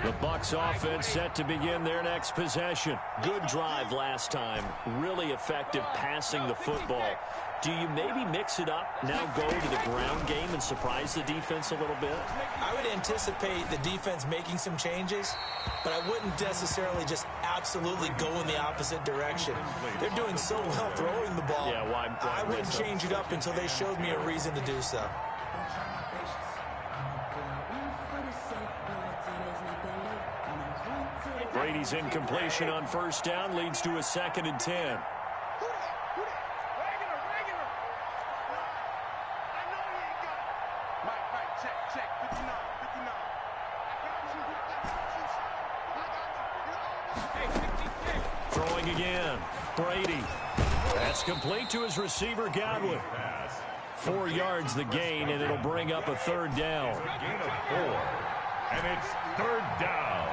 The Bucs offense set to begin their next possession. Good drive last time. Really effective passing the football. Do you maybe mix it up, now go to the ground game and surprise the defense a little bit? I would anticipate the defense making some changes, but I wouldn't necessarily just absolutely go in the opposite direction. They're doing so well throwing the ball. Yeah, why I wouldn't change it up until they showed me a reason to do so. Brady's incompletion on first down leads to a 2nd and 10. Throwing again. Brady. That's complete to his receiver, Godwin. 4 yards the gain, and it'll bring up a 3rd down. Gain of 4. And it's 3rd down.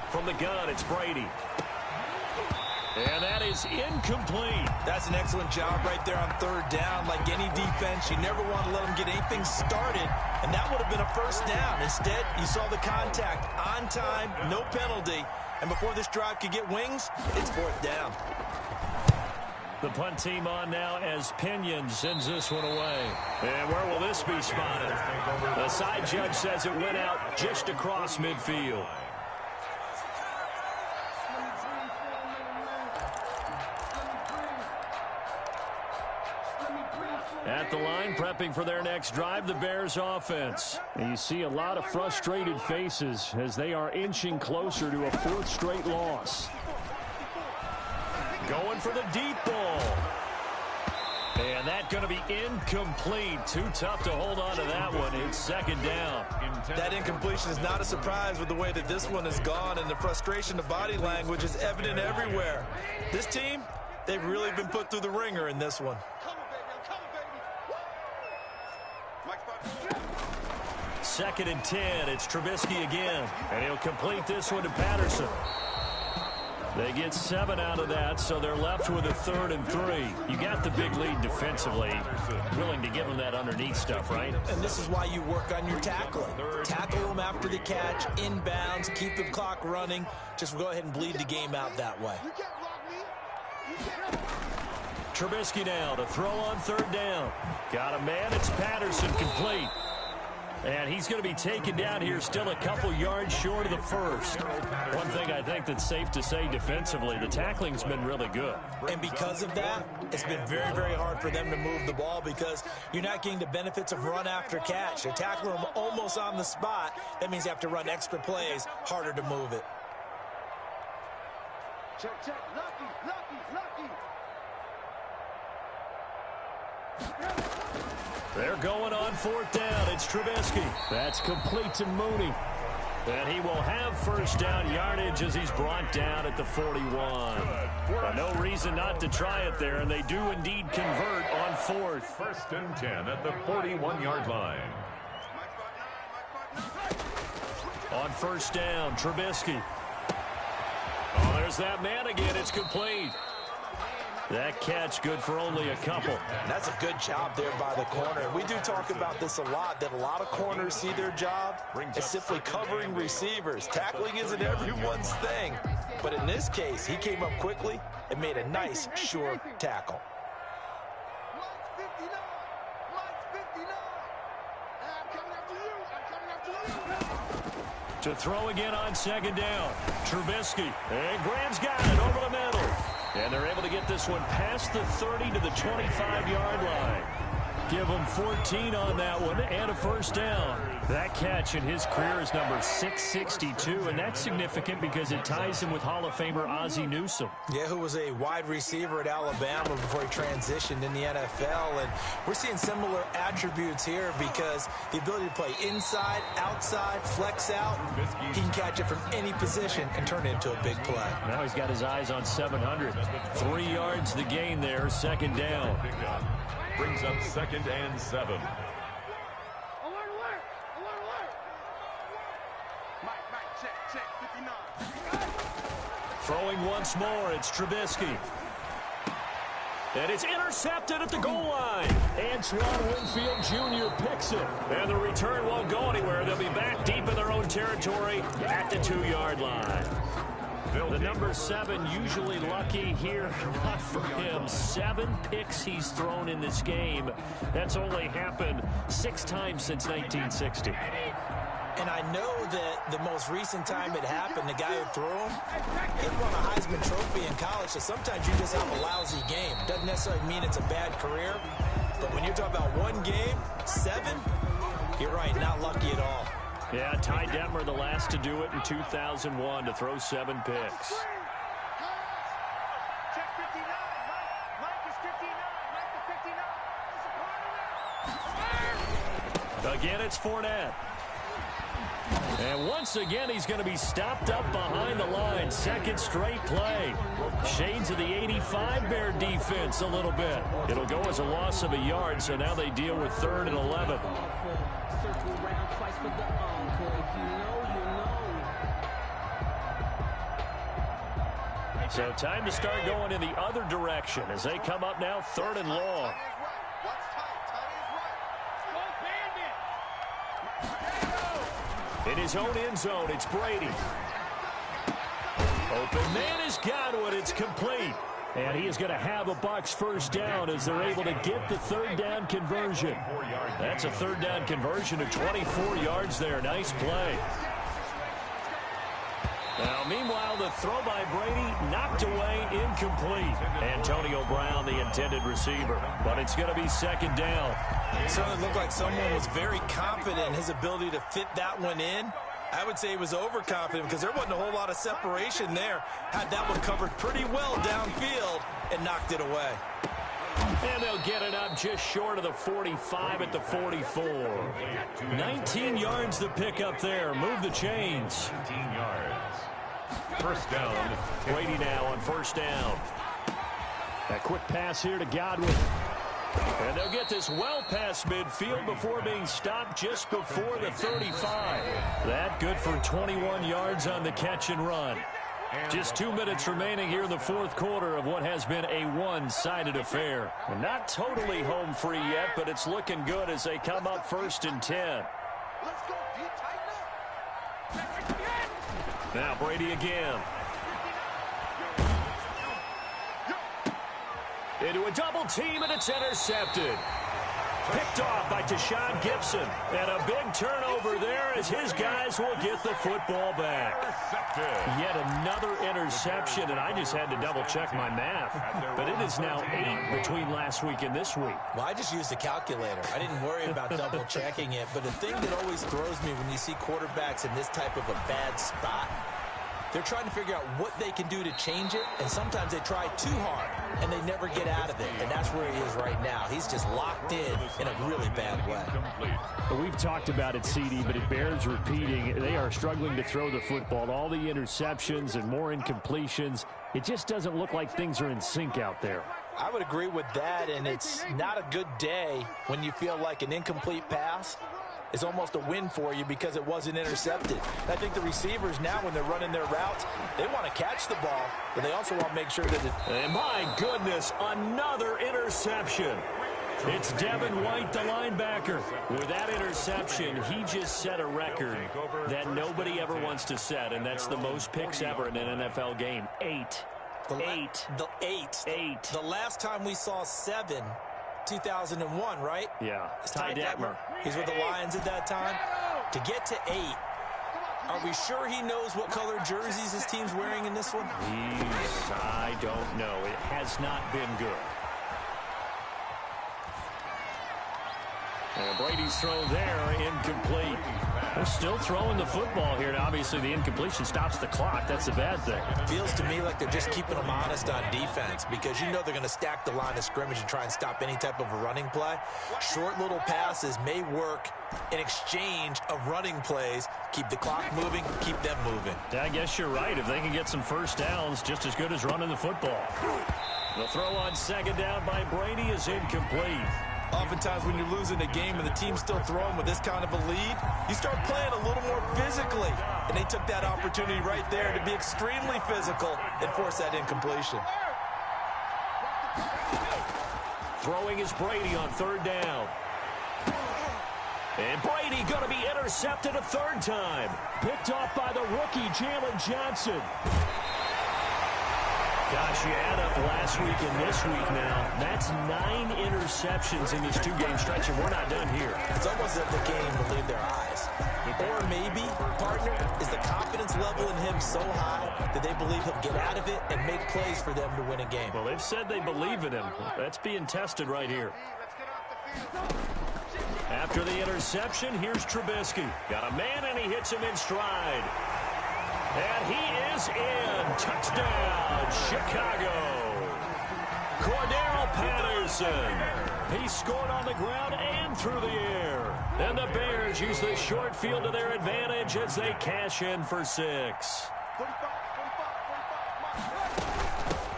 From the gun, it's Brady. And that is incomplete. That's an excellent job right there on 3rd down. Like any defense, you never want to let them get anything started, and that would have been a 1st down. Instead, you saw the contact on time, no penalty, and before this drive could get wings, it's 4th down. The punt team on now as Pinion sends this one away. And where will this be spotted? The side judge says it went out just across midfield. At the line, prepping for their next drive, the Bears offense. And you see a lot of frustrated faces as they are inching closer to a 4th straight loss. Going for the deep ball. And that's going to be incomplete. Too tough to hold on to that one. It's 2nd down. That incompletion is not a surprise with the way that this one has gone, and the frustration of body language is evident everywhere. This team, they've really been put through the ringer in this one. 2nd and 10. It's Trubisky again. And he'll complete this one to Patterson. They get 7 out of that, so they're left with a 3rd and 3. You got the big lead defensively. Willing to give them that underneath stuff, right? And this is why you work on your tackling. Tackle them after the catch, inbounds, keep the clock running. Just go ahead and bleed the game out that way. Trubisky now to throw on 3rd down. Got a man. It's Patterson, complete. And he's going to be taken down here still a couple yards short of the 1st. One thing I think that's safe to say defensively, the tackling's been really good. And because of that, it's been very, very hard for them to move the ball because you're not getting the benefits of run after catch. You're tackling them almost on the spot. That means you have to run extra plays, harder to move it. Check, check. Lucky, lucky, lucky. They're going on 4th down. It's Trubisky. That's complete to Mooney. And he will have 1st down yardage as he's brought down at the 41. But no reason not to try it there, and they do indeed convert on 4th. 1st and 10 at the 41-yard line. On 1st down, Trubisky. Oh, there's that man again. It's complete. That catch good for only a couple. And that's a good job there by the corner. We do talk about this a lot, that a lot of corners see their job as simply covering receivers. Tackling isn't everyone's thing. But in this case, he came up quickly and made a nice, sure tackle. To throw again on second down. Trubisky. And Graham's got it over the middle. And they're able to get this one past the 30 to the 25-yard line. Give him 14 on that one and a first down. That catch in his career is number 662, and that's significant because it ties him with Hall of Famer Ozzie Newsome. Yeah, who was a wide receiver at Alabama before he transitioned in the NFL. And we're seeing similar attributes here because the ability to play inside, outside, flex out, he can catch it from any position and turn it into a big play. Now he's got his eyes on 700. 3 yards the gain there, second down. Brings up 2nd and 7. Throwing once more, it's Trubisky. And it's intercepted at the goal line. Antoine Winfield Jr. picks it. And the return won't go anywhere. They'll be back deep in their own territory at the 2-yard line. The number 7 usually lucky here. Not for him. 7 picks he's thrown in this game. That's only happened 6 times since 1960. And I know that the most recent time it happened, the guy who threw him, he won a Heisman Trophy in college, so sometimes you just have a lousy game. Doesn't necessarily mean it's a bad career, but when you're talking about one game, 7, you're right, not lucky at all. Yeah, Ty Detmer, the last to do it in 2001, to throw 7 picks. Again, it's Fournette. And once again, he's going to be stopped up behind the line. Second straight play. Shades of the 85 Bear defense a little bit. It'll go as a loss of a yard, so now they deal with 3rd and 11. So time to start going in the other direction as they come up now 3rd and long. In his own end zone, it's Brady. Open man has got one. It's complete. And he is going to have a Bucs first down as they're able to get the 3rd down conversion. That's a 3rd down conversion of 24 yards there. Nice play. Now, meanwhile, the throw by Brady knocked away, incomplete. Antonio Brown, the intended receiver. But it's going to be 2nd down. It certainly looked like someone was very confident in his ability to fit that one in. I would say he was overconfident because there wasn't a whole lot of separation there. Had that one covered pretty well downfield and knocked it away. And they'll get it up just short of the 45 at the 44. 19 yards to pick up there. Move the chains. 19 yards. First down. Brady now on first down. That quick pass here to Godwin. And they'll get this well past midfield before being stopped just before the 35. That good for 21 yards on the catch and run. Just 2 minutes remaining here in the 4th quarter of what has been a one-sided affair. Not totally home free yet, but it's looking good as they come up 1st and 10. Now Brady again. Into a double team, and it's intercepted. Picked off by Tashawn Gibson. And a big turnover there as his guys will get the football back. Yet another interception, and I just had to double-check my math. But it is now 8 between last week and this week. Well, I just used a calculator. I didn't worry about double-checking it. But the thing that always throws me when you see quarterbacks in this type of a bad spot, they're trying to figure out what they can do to change it, and sometimes they try too hard, and they never get out of it, and that's where he is right now. He's just locked in a really bad way. But we've talked about it, CD, but it bears repeating. They are struggling to throw the football. All the interceptions and more incompletions. It just doesn't look like things are in sync out there. I would agree with that, and it's not a good day when you feel like an incomplete pass is almost a win for you because it wasn't intercepted. And I think the receivers now, when they're running their routes, they want to catch the ball, but they also want to make sure that it... And my goodness, another interception. It's Devin White, the linebacker. With that interception, he just set a record that nobody ever wants to set, and that's the most picks ever in an NFL game. 8. The last time we saw 7, 2001, right? Yeah. Ty Detmer. He's with the Lions at that time. To get to 8, are we sure he knows what color jerseys his team's wearing in this one? I don't know. It has not been good. And Brady's throw there, incomplete. They're still throwing the football here, and obviously the incompletion stops the clock. That's a bad thing. Feels to me like they're just keeping them honest on defense because you know they're going to stack the line of scrimmage and try and stop any type of a running play. Short little passes may work in exchange of running plays. Keep the clock moving, keep them moving. Yeah, I guess you're right. If they can get some first downs, just as good as running the football. The throw on second down by Brady is incomplete. Oftentimes when you're losing a game and the team's still throwing with this kind of a lead, you start playing a little more physically. And they took that opportunity right there to be extremely physical and force that incompletion. Throwing is Brady on third down. And Brady going to be intercepted a third time. Picked off by the rookie, Jalen Johnson. Gosh, you add up last week and this week now. That's 9 interceptions in this 2-game stretch, and we're not done here. It's almost as if the game believed their eyes. Or maybe, partner, is the confidence level in him so high that they believe he'll get out of it and make plays for them to win a game. Well, they've said they believe in him. That's being tested right here. After the interception, here's Trubisky. Got a man, and he hits him in stride. And he is in. Touchdown, Chicago. Cordero Patterson. He scored on the ground and through the air. And the Bears use the short field to their advantage as they cash in for 6.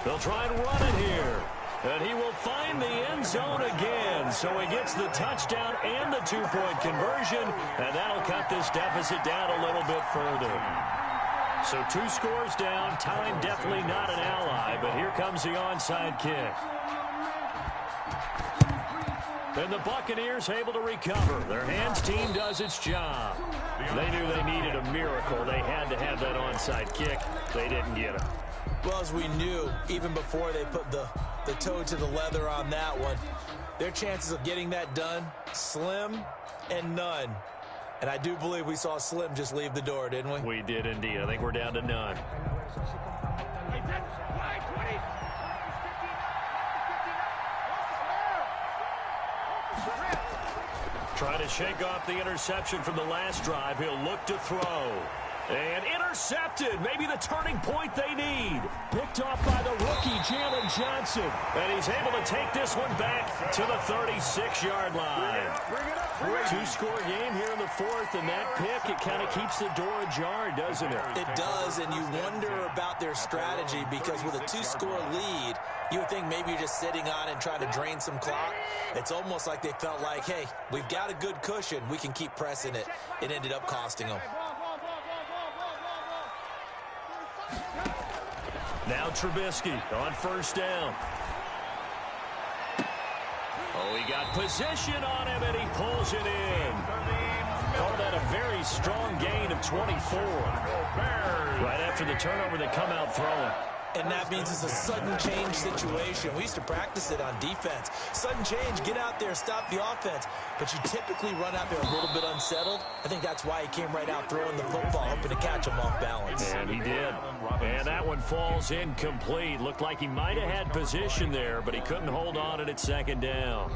They'll try and run it here. And he will find the end zone again. So he gets the touchdown and the 2-point conversion. And that'll cut this deficit down a little bit further. So 2 scores down. Time definitely not an ally, but here comes the onside kick. And the Buccaneers able to recover. Their hands team does its job. They knew they needed a miracle. They had to have that onside kick. They didn't get it. Well, as we knew, even before they put the toe to the leather on that one, their chances of getting that done, slim and none. And I do believe we saw Slim just leave the door, didn't we? We did indeed. I think we're down to none. Trying to shake off the interception from the last drive. He'll look to throw. And intercepted. Maybe the turning point they need. Picked off by the rookie, Jalen Johnson. And he's able to take this one back to the 36-yard line. 2-score game here in the 4th, and that pick, it kind of keeps the door ajar, doesn't it? It does, and you wonder about their strategy because with a 2-score lead, you would think maybe you're just sitting on it and trying to drain some clock. It's almost like they felt like, hey, we've got a good cushion. We can keep pressing it. It ended up costing them. Now Trubisky on first down. Oh, he got position on him, and he pulls it in. Call that a very strong gain of 24. Right after the turnover, they come out throwing. And that means it's a sudden change situation. We used to practice it on defense. Sudden change, get out there, stop the offense. But you typically run out there a little bit unsettled. I think that's why he came right out throwing the football, hoping to catch him off balance. And he did. And that one falls incomplete. Looked like he might have had position there, but he couldn't hold on it at second down.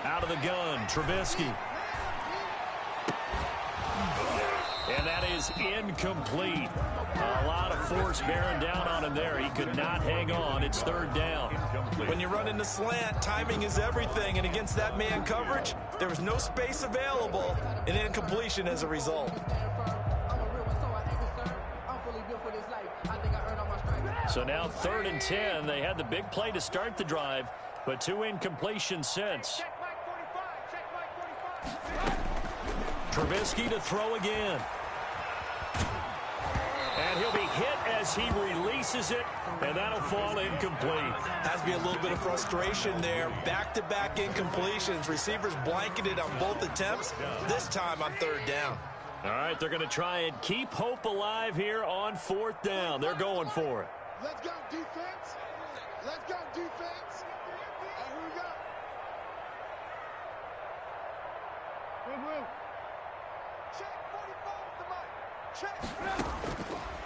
Out of the gun, Trubisky. And that is incomplete. A lot of force bearing down on him there. He could not hang on. It's third down. When you run in the slant, timing is everything. And against that man coverage, there was no space available. An incompletion as a result. So now 3rd and 10. They had the big play to start the drive, but 2 incompletions since. Trubisky to throw again. And he'll be hit as he releases it, and that'll fall incomplete. Has to be a little bit of frustration there. Back-to-back incompletions. Receivers blanketed on both attempts, this time on 3rd down. All right, they're going to try and keep hope alive here on 4th down. They're going for it. Let's go, defense. Let's go, defense. And here we go. Check 45 the mic. Check.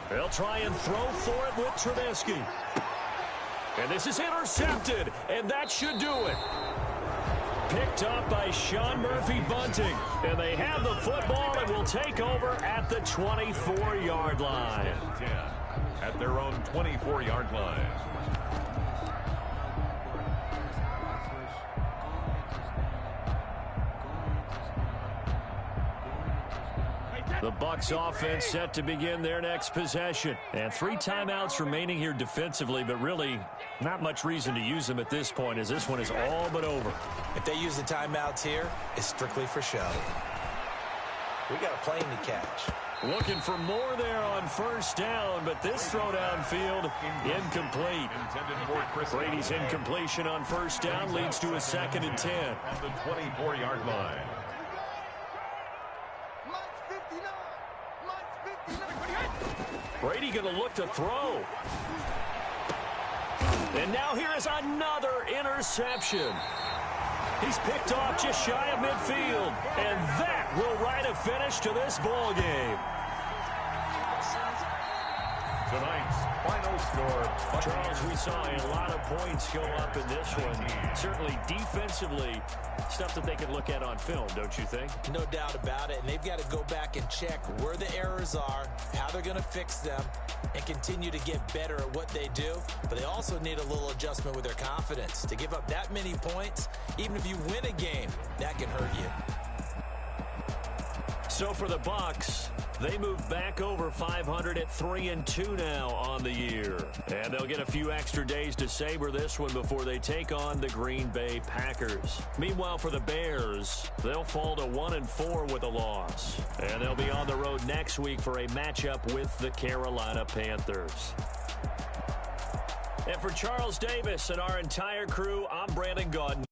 They'll try and throw for it with Trubisky. And this is intercepted, and that should do it. Picked up by Sean Murphy-Bunting. And they have the football and will take over at the 24-yard line. At their own 24-yard line. The Bucs offense set to begin their next possession. And 3 timeouts remaining here defensively, but really not much reason to use them at this point, as this one is all but over. If they use the timeouts here, it's strictly for show. We got a plane to catch. Looking for more there on 1st down, but this throw downfield incomplete. Brady's incompletion on 1st down leads to a 2nd and 10. At the 24-yard line. Brady going to look to throw. And now here is another interception. He's picked off just shy of midfield. And that will write a finish to this ball game. Tonight's final score. Charles, we saw a lot of points go up in this one. Certainly defensively, stuff that they can look at on film, don't you think? No doubt about it. And they've got to go back and check where the errors are, how they're going to fix them, and continue to get better at what they do. But they also need a little adjustment with their confidence. To give up that many points, even if you win a game, that can hurt you. So for the Bucs, they move back over 500 at 3-2 now on the year. And they'll get a few extra days to savor this one before they take on the Green Bay Packers. Meanwhile, for the Bears, they'll fall to 1-4 with a loss. And they'll be on the road next week for a matchup with the Carolina Panthers. And for Charles Davis and our entire crew, I'm Brandon Gaudin.